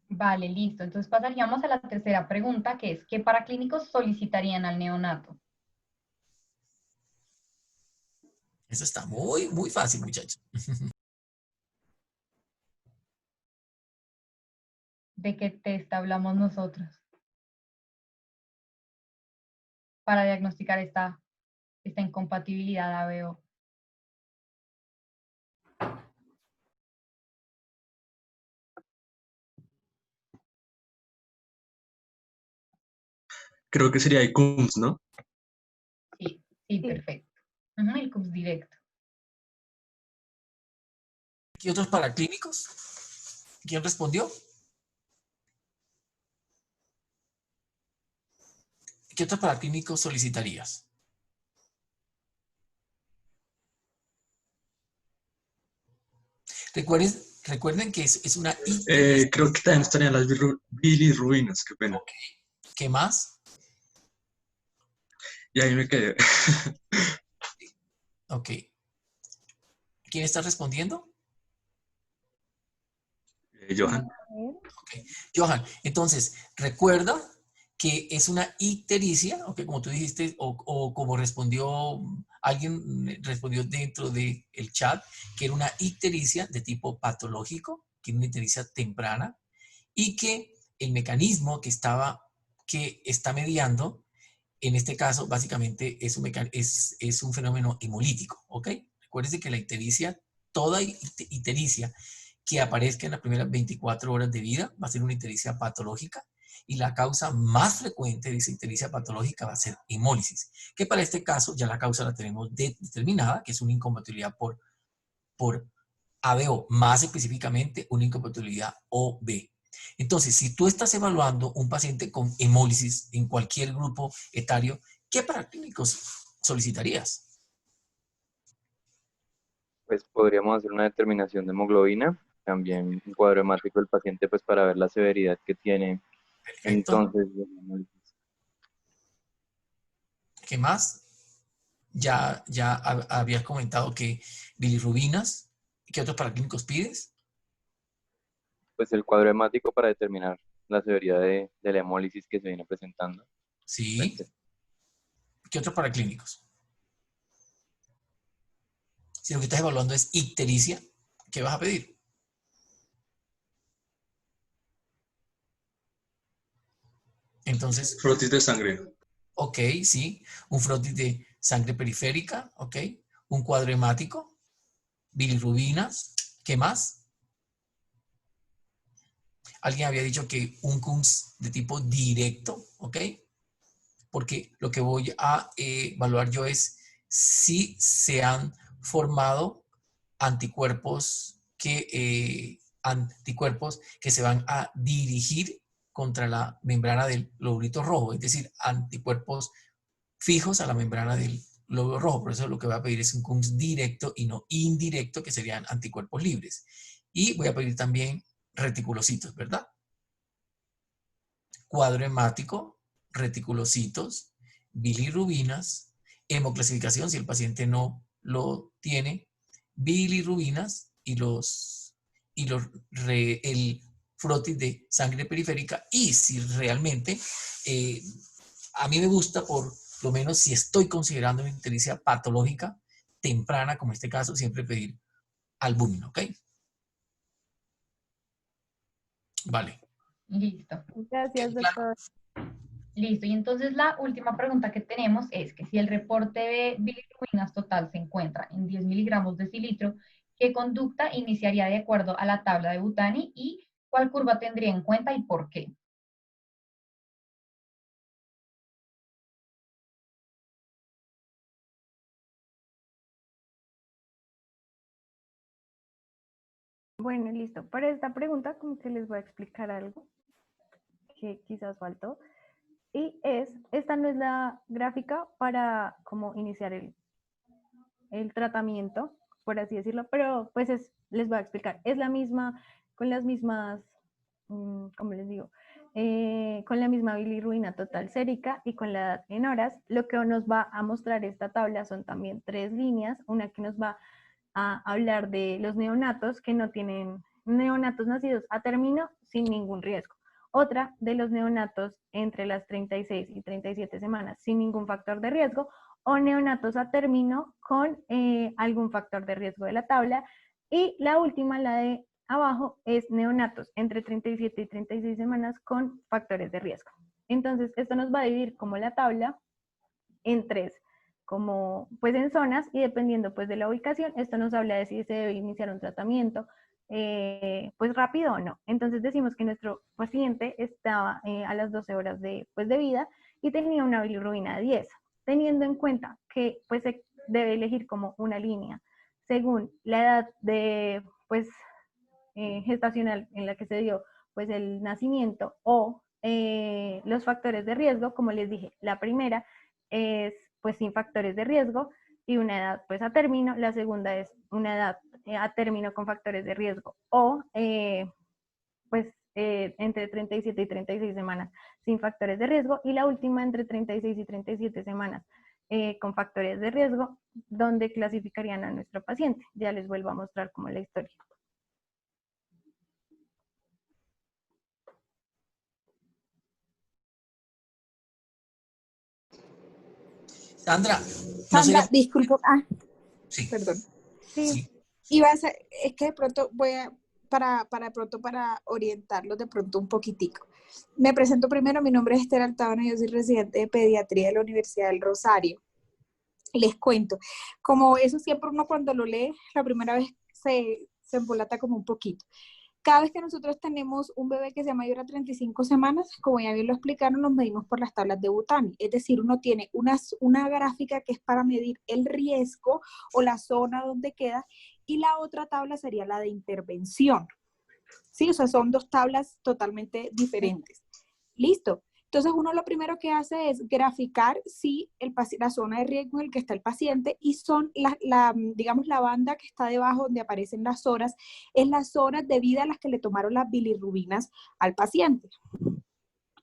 Vale, listo. Entonces pasaríamos a la tercera pregunta, que es, ¿qué paraclínicos solicitarían al neonato? Eso está muy fácil, muchachos. ¿De qué test hablamos nosotros para diagnosticar esta incompatibilidad ABO? Creo que sería ICUMS, ¿no? Sí, Sí. perfecto. El CUPS directo. ¿Qué otros paraclínicos? ¿Quién respondió? ¿Qué otros paraclínicos solicitarías? Recuerden que es una Creo que también estarían las bilirrubinas, qué pena. Ok. ¿Qué más? Y ahí me quedé. Ok. ¿Quién está respondiendo? Johan. Johan, entonces, recuerda que es una ictericia, okay, como tú dijiste, o como respondió, alguien respondió dentro del chat, que era una ictericia de tipo patológico, que era una ictericia temprana, y que el mecanismo que está mediando, en este caso, básicamente es un fenómeno hemolítico, ¿ok? Recuérdense que la ictericia, toda ictericia que aparezca en las primeras 24 horas de vida va a ser una ictericia patológica, y la causa más frecuente de esa ictericia patológica va a ser hemólisis, que para este caso ya la causa la tenemos determinada, que es una incompatibilidad por ABO, más específicamente una incompatibilidad OB. Entonces, si tú estás evaluando un paciente con hemólisis en cualquier grupo etario, ¿qué paraclínicos solicitarías? Pues podríamos hacer una determinación de hemoglobina, también un cuadro hemático del paciente, pues para ver la severidad que tiene. Perfecto. Entonces, ¿Qué más? Ya habías comentado que bilirrubinas. ¿Qué otros paraclínicos pides? pues el cuadro hemático para determinar la severidad de la hemólisis que se viene presentando. Sí. ¿Qué otros paraclínicos? Si lo que estás evaluando es ictericia, ¿qué vas a pedir? Entonces, Frotis de sangre. ok, sí. Un frotis de sangre periférica, ok. Un cuadro hemático, bilirrubinas, ¿qué más? Alguien había dicho que un KUNS de tipo directo, ¿ok? Porque lo que voy a evaluar yo es si se han formado anticuerpos que se van a dirigir contra la membrana del globulito rojo, es decir, anticuerpos fijos a la membrana del glóbulo rojo. Por eso lo que voy a pedir es un KUNS directo y no indirecto, que serían anticuerpos libres. Y voy a pedir también reticulocitos, ¿verdad? Cuadro hemático, reticulocitos, bilirrubinas, hemoclasificación si el paciente no lo tiene, bilirrubinas el frotis de sangre periférica. Y si realmente a mí me gusta, por lo menos si estoy considerando una ictericia patológica temprana, como en este caso, siempre pedir albúmina, ¿ok? Vale. Listo. Gracias, doctor. Listo. Y entonces la última pregunta que tenemos es que si el reporte de bilirrubinas total se encuentra en 10 miligramos de decilitro, ¿qué conducta iniciaría de acuerdo a la tabla de Butani y cuál curva tendría en cuenta y por qué? Bueno, listo. Para esta pregunta, como que les voy a explicar algo que quizás faltó. Y esta no es la gráfica para como iniciar el tratamiento, por así decirlo, pero pues les voy a explicar. Es la misma, con las mismas, ¿cómo les digo? Con la misma bilirrubina total sérica y con la edad en horas. Lo que nos va a mostrar esta tabla son también 3 líneas, una que nos va a hablar de los neonatos que no tienen neonatos nacidos a término sin ningún riesgo. Otra de los neonatos entre las 36 y 37 semanas sin ningún factor de riesgo, o neonatos a término con algún factor de riesgo de la tabla. Y la última, la de abajo, es neonatos entre 37 y 36 semanas con factores de riesgo. Entonces, esto nos va a dividir como la tabla en 3, como pues en zonas, y dependiendo pues de la ubicación, esto nos habla de si se debe iniciar un tratamiento pues rápido o no. Entonces decimos que nuestro paciente estaba a las 12 horas pues, de vida y tenía una bilirrubina de 10, teniendo en cuenta que pues se debe elegir como una línea según la edad de pues gestacional en la que se dio pues el nacimiento o los factores de riesgo. Como les dije, la primera es pues sin factores de riesgo y una edad pues a término. La segunda es una edad a término con factores de riesgo o pues entre 37 y 36 semanas sin factores de riesgo, y la última entre 36 y 37 semanas con factores de riesgo, donde clasificarían a nuestro paciente. Ya les vuelvo a mostrar como la historia. Sandra, no Sandra, sería... disculpa. Sí, Perdón. Sí, sí. Es que de pronto para orientarlos de pronto un poquitico. Me presento primero, mi nombre es Esther Altabana, yo soy residente de pediatría de la Universidad del Rosario. Les cuento, como eso siempre uno cuando lo lee, la primera vez se embolata como un poquito. Cada vez que nosotros tenemos un bebé que sea mayor a 35 semanas, como ya bien lo explicaron, nos medimos por las tablas de Butani. Es decir, uno tiene una gráfica que es para medir el riesgo o la zona donde queda, y la otra tabla sería la de intervención. ¿Sí? O sea, son dos tablas totalmente diferentes. ¿Listo? Entonces, uno lo primero que hace es graficar la zona de riesgo en el que está el paciente, y son, digamos, la banda que está debajo donde aparecen las horas, es las horas de vida a las que le tomaron las bilirrubinas al paciente.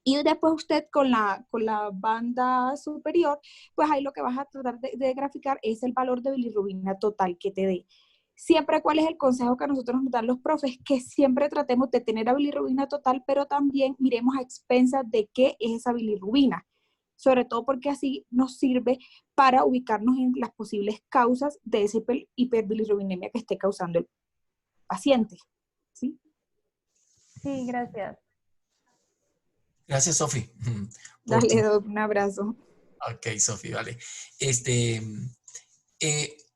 Y después usted con la banda superior, pues ahí lo que vas a tratar de graficar es el valor de bilirrubina total que te dé. Siempre, ¿cuál es el consejo que a nosotros nos dan los profes? Que siempre tratemos de tener la bilirrubina total, pero también miremos a expensas de qué es esa bilirrubina. Sobre todo porque así nos sirve para ubicarnos en las posibles causas de esa hiperbilirrubinemia que esté causando el paciente. ¿Sí? sí, gracias. Gracias, Sofi. Dale, un abrazo. Ok, Sofi, vale.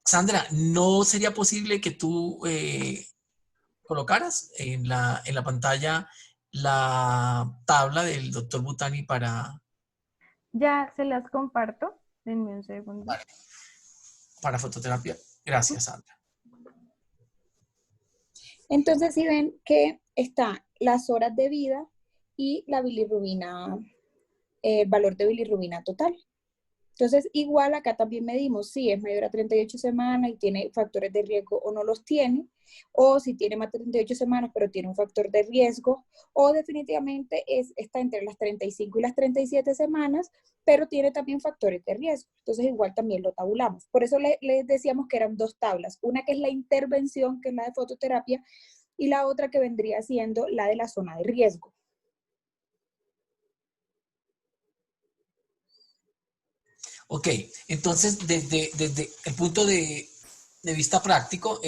Sandra, ¿no sería posible que tú colocaras en la pantalla la tabla del doctor Butani Ya se las comparto. Denme un segundo. para fototerapia? Gracias, Sandra. Entonces, si ven que está las horas de vida y la bilirrubina, el valor de bilirrubina total. Entonces, igual acá también medimos si es mayor a 38 semanas y tiene factores de riesgo o no los tiene, o si tiene más de 38 semanas pero tiene un factor de riesgo, o definitivamente está entre las 35 y las 37 semanas, pero tiene también factores de riesgo. Entonces, igual también lo tabulamos. Por eso les decíamos que eran dos tablas, una que es la intervención, que es la de fototerapia, y la otra que vendría siendo la de la zona de riesgo. Ok, entonces desde el punto de vista práctico,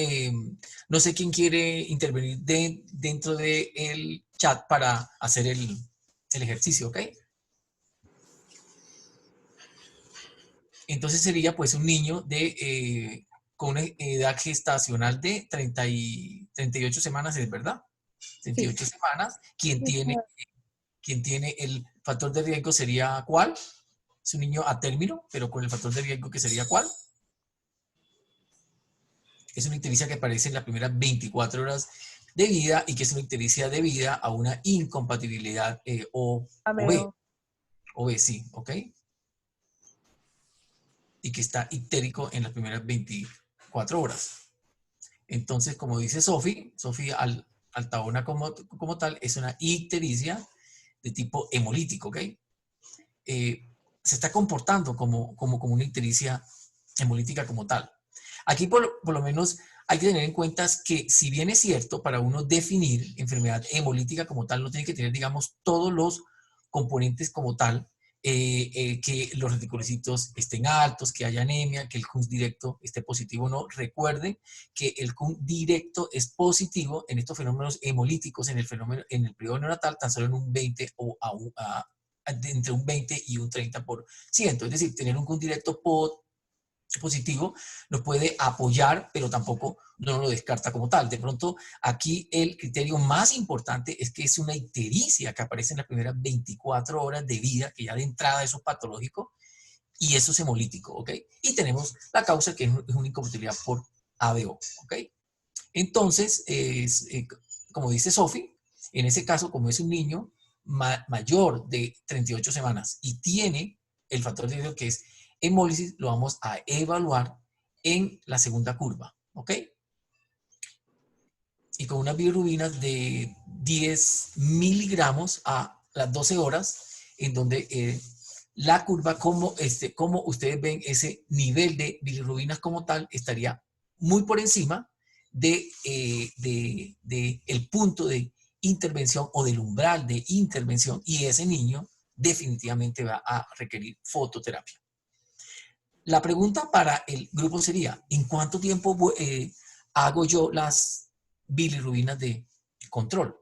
no sé quién quiere intervenir dentro del chat para hacer el ejercicio, ¿ok? Entonces sería pues un niño con una edad gestacional de 38 semanas, ¿es verdad? 38 semanas. Quien tiene el factor de riesgo sería ¿cuál? Es un niño a término, pero con el factor de riesgo que sería ¿cuál? Es una ictericia que aparece en las primeras 24 horas de vida y que es una ictericia debida a una incompatibilidad OB. OB, sí, ¿ok? Y que está ictérico en las primeras 24 horas. Entonces, como dice Sofi Altabona como tal, es una ictericia de tipo hemolítico, ¿ok? Se está comportando como una ictericia hemolítica como tal. Aquí por lo menos hay que tener en cuenta que si bien es cierto, para uno definir enfermedad hemolítica como tal, no tiene que tener, digamos, todos los componentes como tal, que los reticulocitos estén altos, que haya anemia, que el CUNS directo esté positivo o no. Recuerden que el CUNS directo es positivo en estos fenómenos hemolíticos, en el periodo neonatal, tan solo en un 20 o entre un 20 y un 30%. Es decir, tener un CUNS directo positivo nos puede apoyar, pero tampoco no lo descarta como tal. De pronto, aquí el criterio más importante es que es una ictericia que aparece en las primeras 24 horas de vida, que ya de entrada eso es patológico, y eso es hemolítico, ¿ok? Y tenemos la causa que es una incompatibilidad por ABO, ¿ok? Entonces, como dice Sofi, en ese caso, como es un niño mayor de 38 semanas y tiene el factor de riesgo que es hemólisis, lo vamos a evaluar en la segunda curva, ¿ok? Y con unas bilirrubinas de 10 miligramos a las 12 horas, en donde la curva, como ustedes ven, ese nivel de bilirrubinas como tal estaría muy por encima de el punto de intervención o del umbral de intervención, y ese niño definitivamente va a requerir fototerapia. La pregunta para el grupo sería, ¿en cuánto tiempo hago yo las bilirrubinas de control?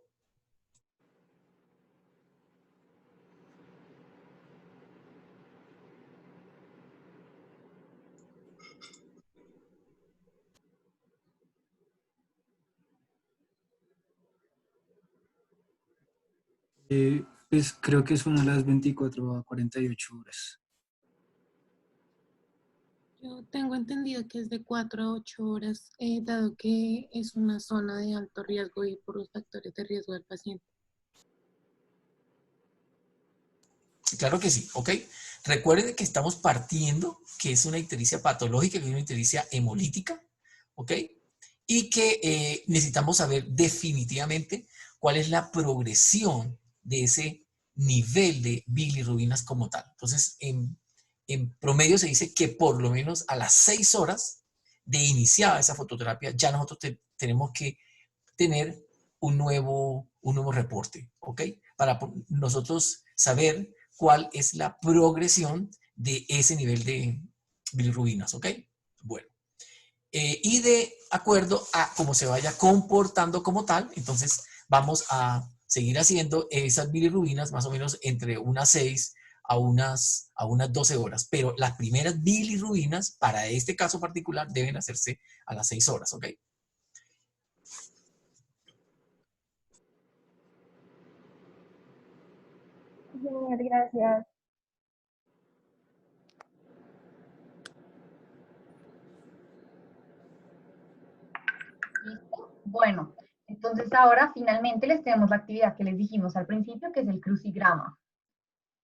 Pues creo que son a las 24 a 48 horas. Yo tengo entendido que es de 4 a 8 horas, dado que es una zona de alto riesgo y por los factores de riesgo del paciente. Claro que sí, ¿ok? Recuerden que estamos partiendo que es una ictericia patológica, que es una ictericia hemolítica, ¿ok? Y que necesitamos saber definitivamente cuál es la progresión de ese nivel de bilirrubinas como tal. Entonces, en promedio se dice que por lo menos a las 6 horas de iniciada esa fototerapia, ya nosotros tenemos que tener un nuevo reporte, ¿ok? Para nosotros saber cuál es la progresión de ese nivel de bilirrubinas, ¿ok? Bueno. Y de acuerdo a cómo se vaya comportando como tal, entonces vamos a seguir haciendo esas bilirrubinas más o menos entre unas 6 a unas 12 horas. Pero las primeras bilirrubinas, para este caso particular, deben hacerse a las 6 horas, ¿ok? Gracias. ¿Listo? Bueno, entonces ahora finalmente les tenemos la actividad que les dijimos al principio, que es el crucigrama.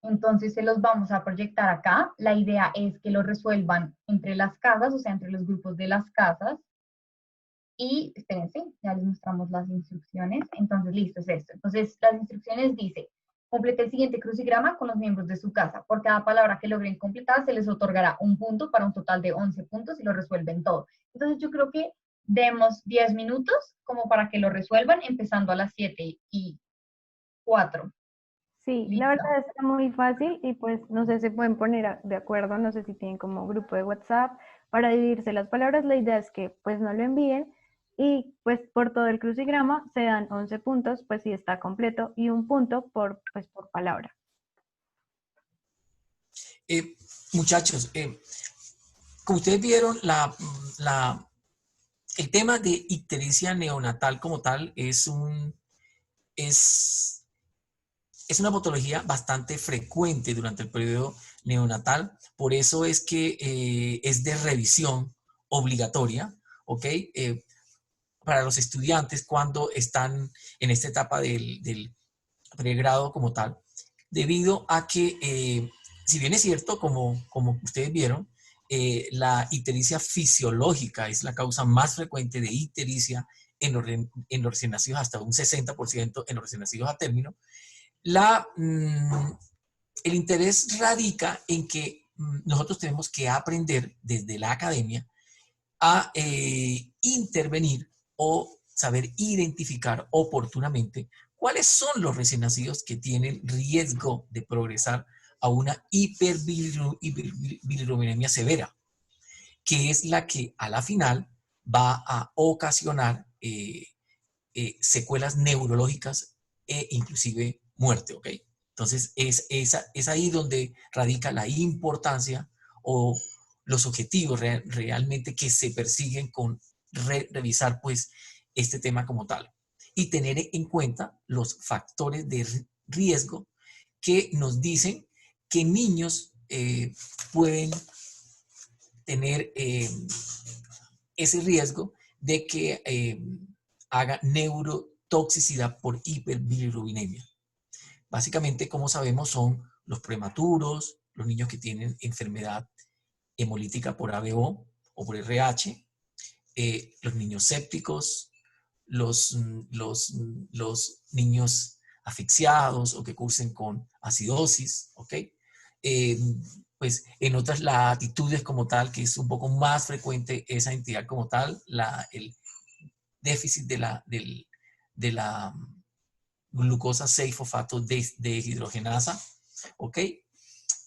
Entonces se los vamos a proyectar acá. La idea es que lo resuelvan entre las casas, o sea, entre los grupos de las casas. Y espérense, ya les mostramos las instrucciones. Entonces, listo, es esto. Entonces, las instrucciones dice, complete el siguiente crucigrama con los miembros de su casa. Por cada palabra que logren completar, se les otorgará un punto para un total de 11 puntos y lo resuelven todo. Entonces, yo creo que demos 10 minutos como para que lo resuelvan, empezando a las 7:04. Sí, ¿Listo? la verdad está muy fácil y pues no sé, se pueden poner de acuerdo, no sé si tienen como grupo de WhatsApp para dividirse las palabras. La idea es que pues no lo envíen y pues por todo el crucigrama se dan 11 puntos, pues si está completo, y un punto por palabra. Muchachos, como ustedes vieron, el tema de ictericia neonatal como tal es una patología bastante frecuente durante el periodo neonatal. Por eso es que es de revisión obligatoria, ¿ok? Para los estudiantes cuando están en esta etapa del pregrado como tal, debido a que, si bien es cierto, como ustedes vieron, la ictericia fisiológica es la causa más frecuente de ictericia en los recién nacidos, hasta un 60% en los recién nacidos a término. El interés radica en que nosotros tenemos que aprender desde la academia a intervenir o saber identificar oportunamente cuáles son los recién nacidos que tienen riesgo de progresar a una hiperbilirubinemia severa, que es la que a la final va a ocasionar secuelas neurológicas e inclusive muerte, ¿ok? Entonces es ahí donde radica la importancia o los objetivos realmente que se persiguen con revisar pues este tema como tal y tener en cuenta los factores de riesgo que nos dicen que niños pueden tener ese riesgo de que haga neurotoxicidad por hiperbilirubinemia. Básicamente, como sabemos, son los prematuros, los niños que tienen enfermedad hemolítica por ABO o por RH, los niños sépticos, los niños asfixiados o que cursen con acidosis, ¿ok? pues en otras latitudes como tal, que es un poco más frecuente esa entidad como tal, el déficit de la glucosa 6-fosfato deshidrogenasa, ¿ok?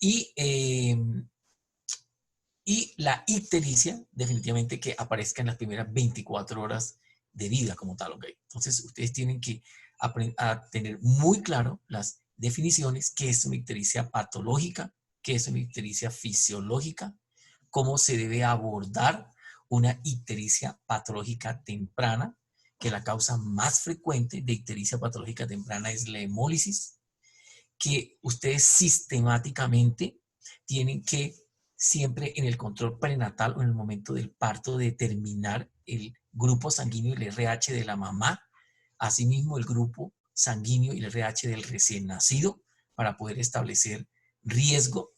Y la ictericia, definitivamente que aparezca en las primeras 24 horas de vida como tal, ¿ok? Entonces, ustedes tienen que a tener muy claro las definiciones, qué es una ictericia patológica, qué es una ictericia fisiológica, cómo se debe abordar una ictericia patológica temprana, que la causa más frecuente de ictericia patológica temprana es la hemólisis, que ustedes sistemáticamente tienen que siempre en el control prenatal o en el momento del parto determinar el grupo sanguíneo y el RH de la mamá, asimismo el grupo sanguíneo y el RH del recién nacido para poder establecer riesgo,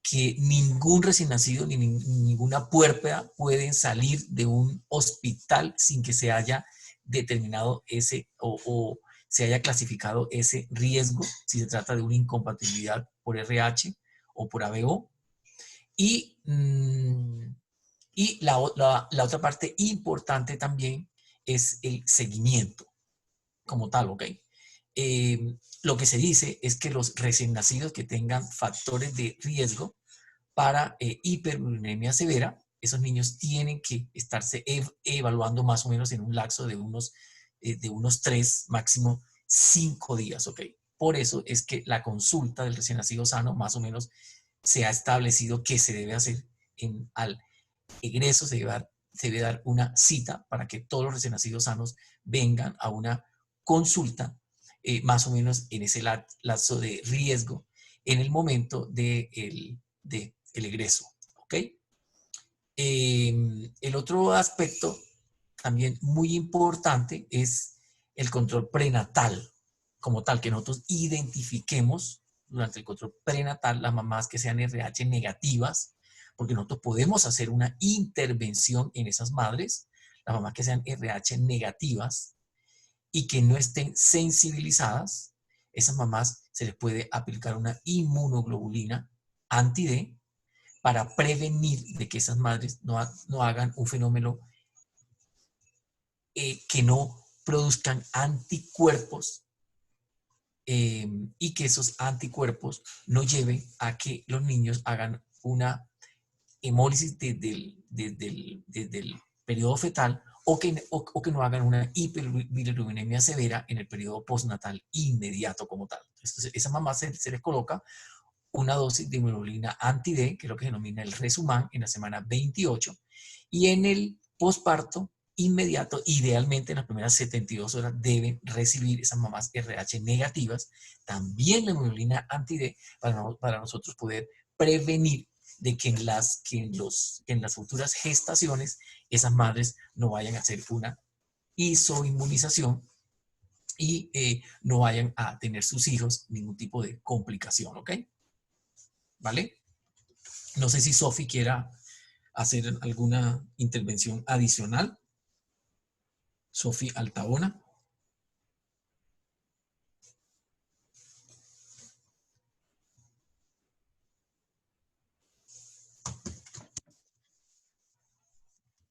que ningún recién nacido ni ninguna puérpera pueden salir de un hospital sin que se haya determinado ese o se haya clasificado ese riesgo, si se trata de una incompatibilidad por RH o por ABO. Y la otra parte importante también es el seguimiento como tal, ¿ok? Lo que se dice es que los recién nacidos que tengan factores de riesgo para hiperurinemia severa, esos niños tienen que estarse evaluando más o menos en un lapso de unos 3, máximo 5 días, ¿ok? Por eso es que la consulta del recién nacido sano más o menos se ha establecido que se debe hacer al egreso, se debe dar una cita para que todos los recién nacidos sanos vengan a una consulta más o menos en ese lapso de riesgo en el momento del egreso, ¿ok? El otro aspecto también muy importante es el control prenatal, como tal, que nosotros identifiquemos durante el control prenatal las mamás que sean RH negativas, porque nosotros podemos hacer una intervención en esas madres, las mamás que sean RH negativas y que no estén sensibilizadas, esas mamás se les puede aplicar una inmunoglobulina anti-D para prevenir de que esas madres no hagan un fenómeno que no produzcan anticuerpos y que esos anticuerpos no lleven a que los niños hagan una hemólisis desde el periodo fetal o que no hagan una hiperbilirubinemia severa en el periodo postnatal inmediato como tal. Entonces, esa mamá se les coloca una dosis de inmunoglobulina anti-D, que es lo que se denomina el Resuman, en la semana 28, y en el posparto inmediato, idealmente en las primeras 72 horas, deben recibir esas mamás RH negativas también la inmunoglobulina anti-D para nosotros poder prevenir de que en las futuras gestaciones esas madres no vayan a hacer una isoinmunización y no vayan a tener sus hijos ningún tipo de complicación, ¿ok? ¿Vale? No sé si Sofi quiera hacer alguna intervención adicional. Sofi Altabona.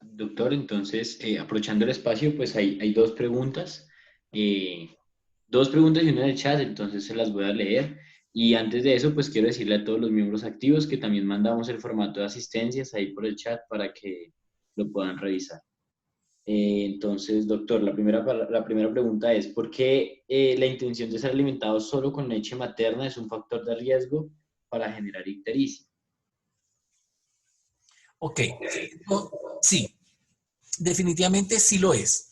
Doctor, entonces, aprovechando el espacio, pues hay dos preguntas. Dos preguntas y una en el chat, entonces se las voy a leer. Y antes de eso, pues quiero decirle a todos los miembros activos que también mandamos el formato de asistencias ahí por el chat para que lo puedan revisar. Entonces, doctor, la primera pregunta es, ¿por qué la intención de ser alimentado solo con leche materna es un factor de riesgo para generar ictericia? Ok, sí, definitivamente sí lo es.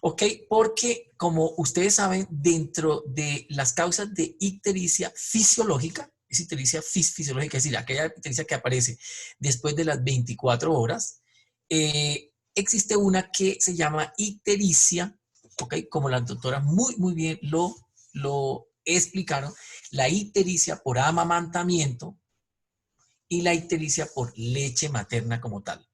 ¿Ok? Porque, como ustedes saben, dentro de las causas de ictericia fisiológica, es ictericia fisiológica, es decir, aquella ictericia que aparece después de las 24 horas, existe una que se llama ictericia, ¿ok? Como las doctoras muy bien lo explicaron, la ictericia por amamantamiento y la ictericia por leche materna como tal.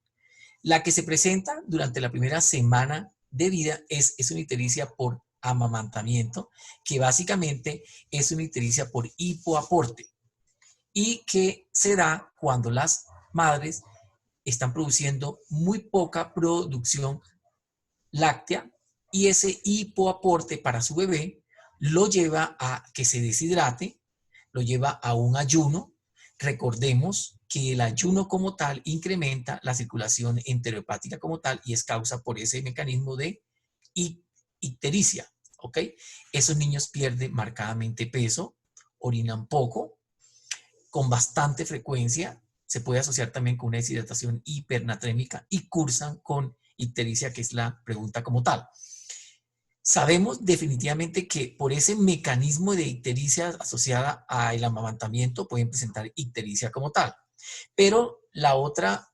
La que se presenta durante la primera semana de vida es una ictericia por amamantamiento, que básicamente es una ictericia por hipoaporte. y que se da cuando las madres están produciendo muy poca producción láctea y ese hipoaporte para su bebé lo lleva a que se deshidrate, lo lleva a un ayuno. Recordemos que el ayuno como tal incrementa la circulación enterohepática como tal y es causa por ese mecanismo de ictericia, ¿ok? Esos niños pierden marcadamente peso, orinan poco, con bastante frecuencia, se puede asociar también con una deshidratación hipernatrémica y cursan con ictericia, que es la pregunta como tal. Sabemos definitivamente que por ese mecanismo de ictericia asociada al amamantamiento pueden presentar ictericia como tal. Pero la otra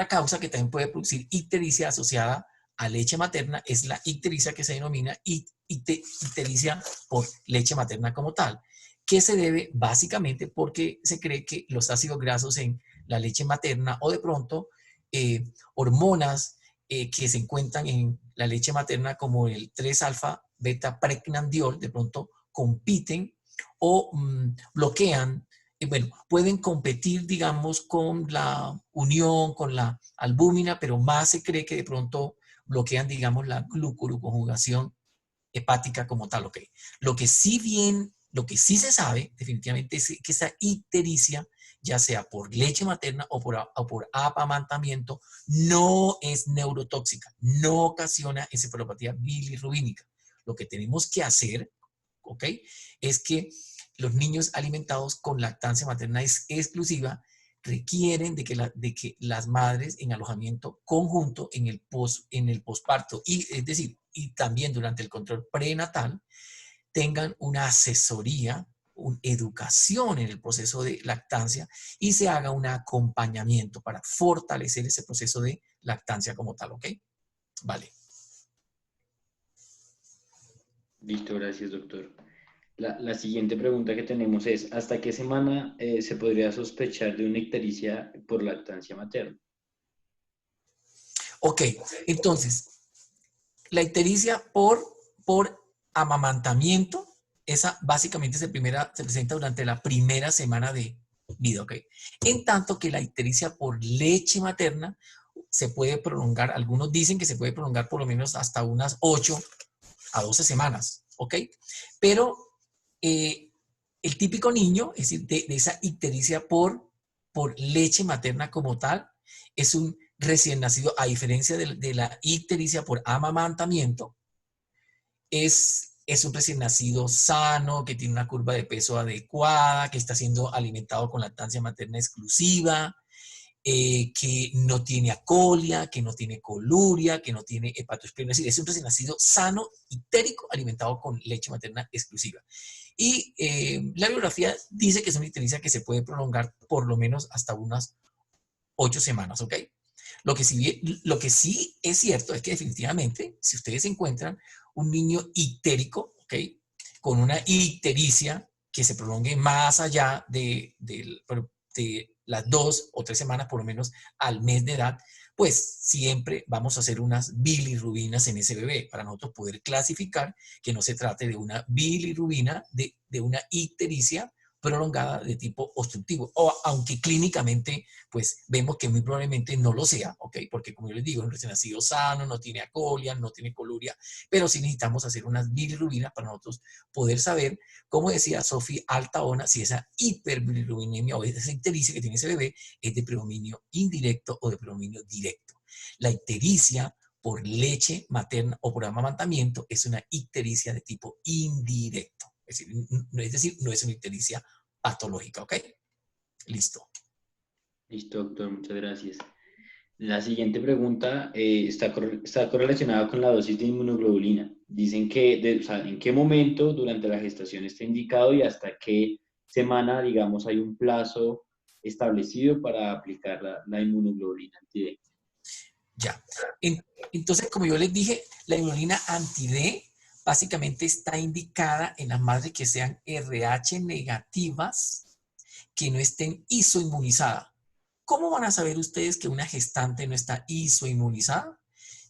causa que también puede producir ictericia asociada a leche materna es la ictericia que se denomina ictericia por leche materna como tal, que se debe básicamente porque se cree que los ácidos grasos en la leche materna o de pronto hormonas que se encuentran en la leche materna como el 3-alfa beta pregnandiol de pronto compiten o bloquean, bueno, pueden competir, digamos, con la unión, con la albúmina, pero más se cree que de pronto bloquean, digamos, la glucuroconjugación hepática como tal, ¿ok? Lo que sí se sabe definitivamente es que esa ictericia, ya sea por leche materna o por amamantamiento, no es neurotóxica, no ocasiona encefalopatía bilirrubínica. Lo que tenemos que hacer, ¿ok?, es que los niños alimentados con lactancia materna exclusiva requieren de que las madres en alojamiento conjunto en el posparto, es decir, y también durante el control prenatal, tengan una asesoría, una educación en el proceso de lactancia y se haga un acompañamiento para fortalecer ese proceso de lactancia como tal, ¿ok? Vale. Listo, gracias, doctor. La siguiente pregunta que tenemos es, ¿hasta qué semana se podría sospechar de una ictericia por lactancia materna? Ok, entonces, la ictericia por amamantamiento, esa básicamente se presenta durante la primera semana de vida, ¿ok? En tanto que la ictericia por leche materna se puede prolongar, algunos dicen que se puede prolongar por lo menos hasta unas 8 a 12 semanas, ¿ok? Pero el típico niño, es decir, de esa ictericia por leche materna como tal, es un recién nacido, a diferencia de la ictericia por amamantamiento, es un recién nacido sano, que tiene una curva de peso adecuada, que está siendo alimentado con lactancia materna exclusiva, que no tiene acolia, que no tiene coluria, que no tiene hepatoesplenos. Es un recién nacido sano, ictérico, alimentado con leche materna exclusiva. Y la bibliografía dice que es una ictericia que se puede prolongar por lo menos hasta unas 8 semanas, ¿ok? Lo que sí es cierto es que definitivamente, si ustedes encuentran un niño ictérico, ¿ok?, con una ictericia que se prolongue más allá de las 2 o 3 semanas, por lo menos al mes de edad, pues siempre vamos a hacer unas bilirrubinas en ese bebé para nosotros poder clasificar que no se trate de una bilirrubina, de una ictericia prolongada de tipo obstructivo, o aunque clínicamente pues vemos que muy probablemente no lo sea, ¿ok? Porque como yo les digo, es un recién nacido sano, no tiene acolia, no tiene coluria, pero sí necesitamos hacer unas bilirrubinas para nosotros poder saber, como decía Sofía Altaona, si esa hiperbilirrubinemia o esa ictericia que tiene ese bebé es de predominio indirecto o de predominio directo. La ictericia por leche materna o por amamantamiento es una ictericia de tipo indirecto. Es decir, no es una ictericia patológica, ¿ok? Listo. Listo, doctor, muchas gracias. La siguiente pregunta está correlacionada con la dosis de inmunoglobulina. Dicen que, o sea, ¿en qué momento durante la gestación está indicado y hasta qué semana, digamos, hay un plazo establecido para aplicar la inmunoglobulina anti-D? Ya. Entonces, como yo les dije, la inmunoglobulina anti-D básicamente está indicada en las madres que sean RH negativas, que no estén isoinmunizadas. ¿Cómo van a saber ustedes que una gestante no está isoinmunizada?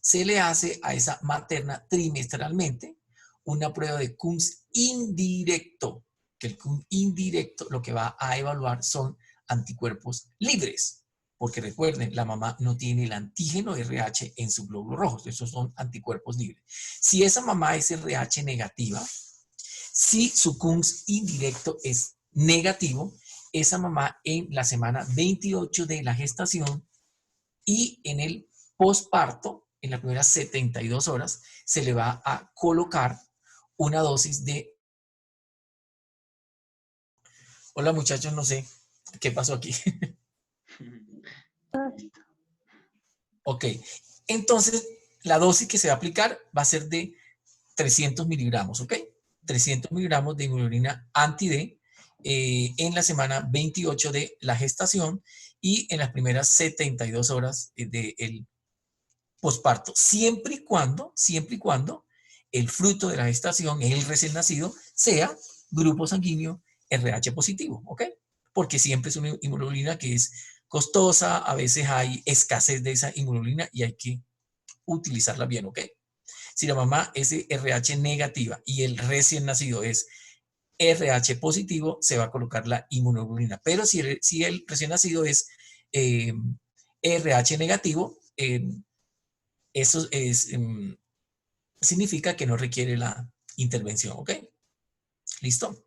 Se le hace a esa materna trimestralmente una prueba de Coombs indirecto, que el CUM indirecto lo que va a evaluar son anticuerpos libres, porque recuerden, la mamá no tiene el antígeno RH en su glóbulo rojo, esos son anticuerpos libres. Si esa mamá es RH negativa, si su CUMS indirecto es negativo, esa mamá en la semana 28 de la gestación y en el posparto, en las primeras 72 horas, se le va a colocar una dosis de... Hola muchachos, no sé qué pasó aquí. Ok, entonces la dosis que se va a aplicar va a ser de 300 miligramos, ¿ok? 300 miligramos de inmunoglobulina anti-D en la semana 28 de la gestación y en las primeras 72 horas del posparto, siempre y cuando el fruto de la gestación, el recién nacido, sea grupo sanguíneo RH positivo, ¿ok? Porque siempre es una inmunoglobulina que es costosa, a veces hay escasez de esa inmunoglobulina y hay que utilizarla bien, ¿ok? Si la mamá es RH negativa y el recién nacido es RH positivo, se va a colocar la inmunoglobulina. Pero si el recién nacido es RH negativo, eso significa que no requiere la intervención, ¿ok? ¿Listo?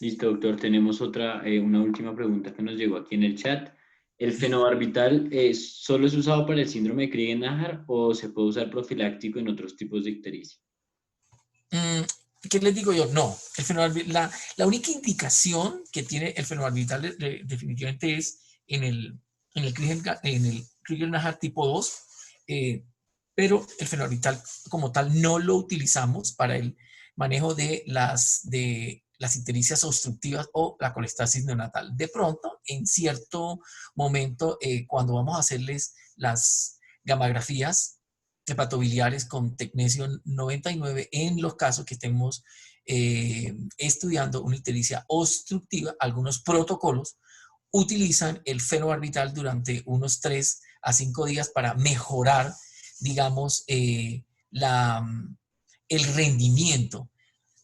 Listo, doctor. Tenemos una última pregunta que nos llegó aquí en el chat. ¿El fenobarbital solo es usado para el síndrome de Crigler-Najjar o se puede usar profiláctico en otros tipos de ictericia? ¿Qué les digo yo? No. La única indicación que tiene el fenobarbital definitivamente es en el Crigler-Najjar tipo 2, pero el fenobarbital como tal no lo utilizamos para el manejo de las ictericias obstructivas o la colestasis neonatal. De pronto, en cierto momento, cuando vamos a hacerles las gamografías hepatobiliares con tecnesio 99, en los casos que estemos estudiando una ictericia obstructiva, algunos protocolos utilizan el fenobarbital durante unos 3 a 5 días para mejorar, digamos, el rendimiento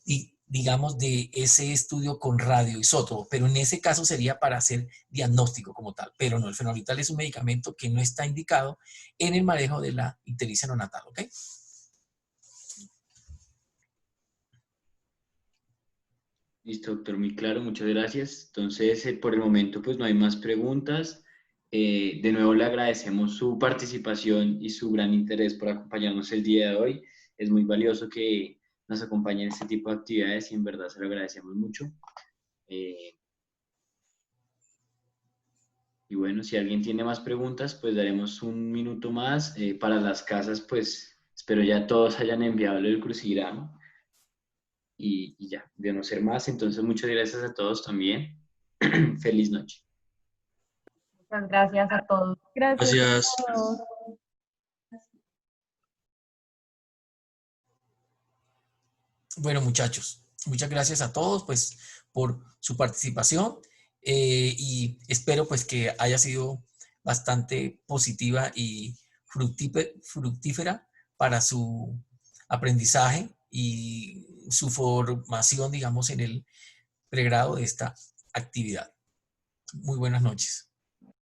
y, digamos, de ese estudio con radioisótopo, pero en ese caso sería para hacer diagnóstico como tal, pero no, el fenobarbital es un medicamento que no está indicado en el manejo de la ictericia neonatal, ¿ok? Listo, doctor, muy claro, muchas gracias. Entonces, por el momento, pues no hay más preguntas. De nuevo le agradecemos su participación y su gran interés por acompañarnos el día de hoy. Es muy valioso que nos acompañe en este tipo de actividades y en verdad se lo agradecemos mucho. Y bueno, si alguien tiene más preguntas, pues daremos un minuto más. Para las casas, pues espero ya todos hayan enviado el crucigrama. Y ya, de no ser más, entonces muchas gracias a todos también. Feliz noche. Muchas gracias a todos. Gracias. a todos. Bueno, muchachos, muchas gracias a todos pues por su participación y espero pues que haya sido bastante positiva y fructífera para su aprendizaje y su formación, digamos, en el pregrado de esta actividad. Muy buenas noches.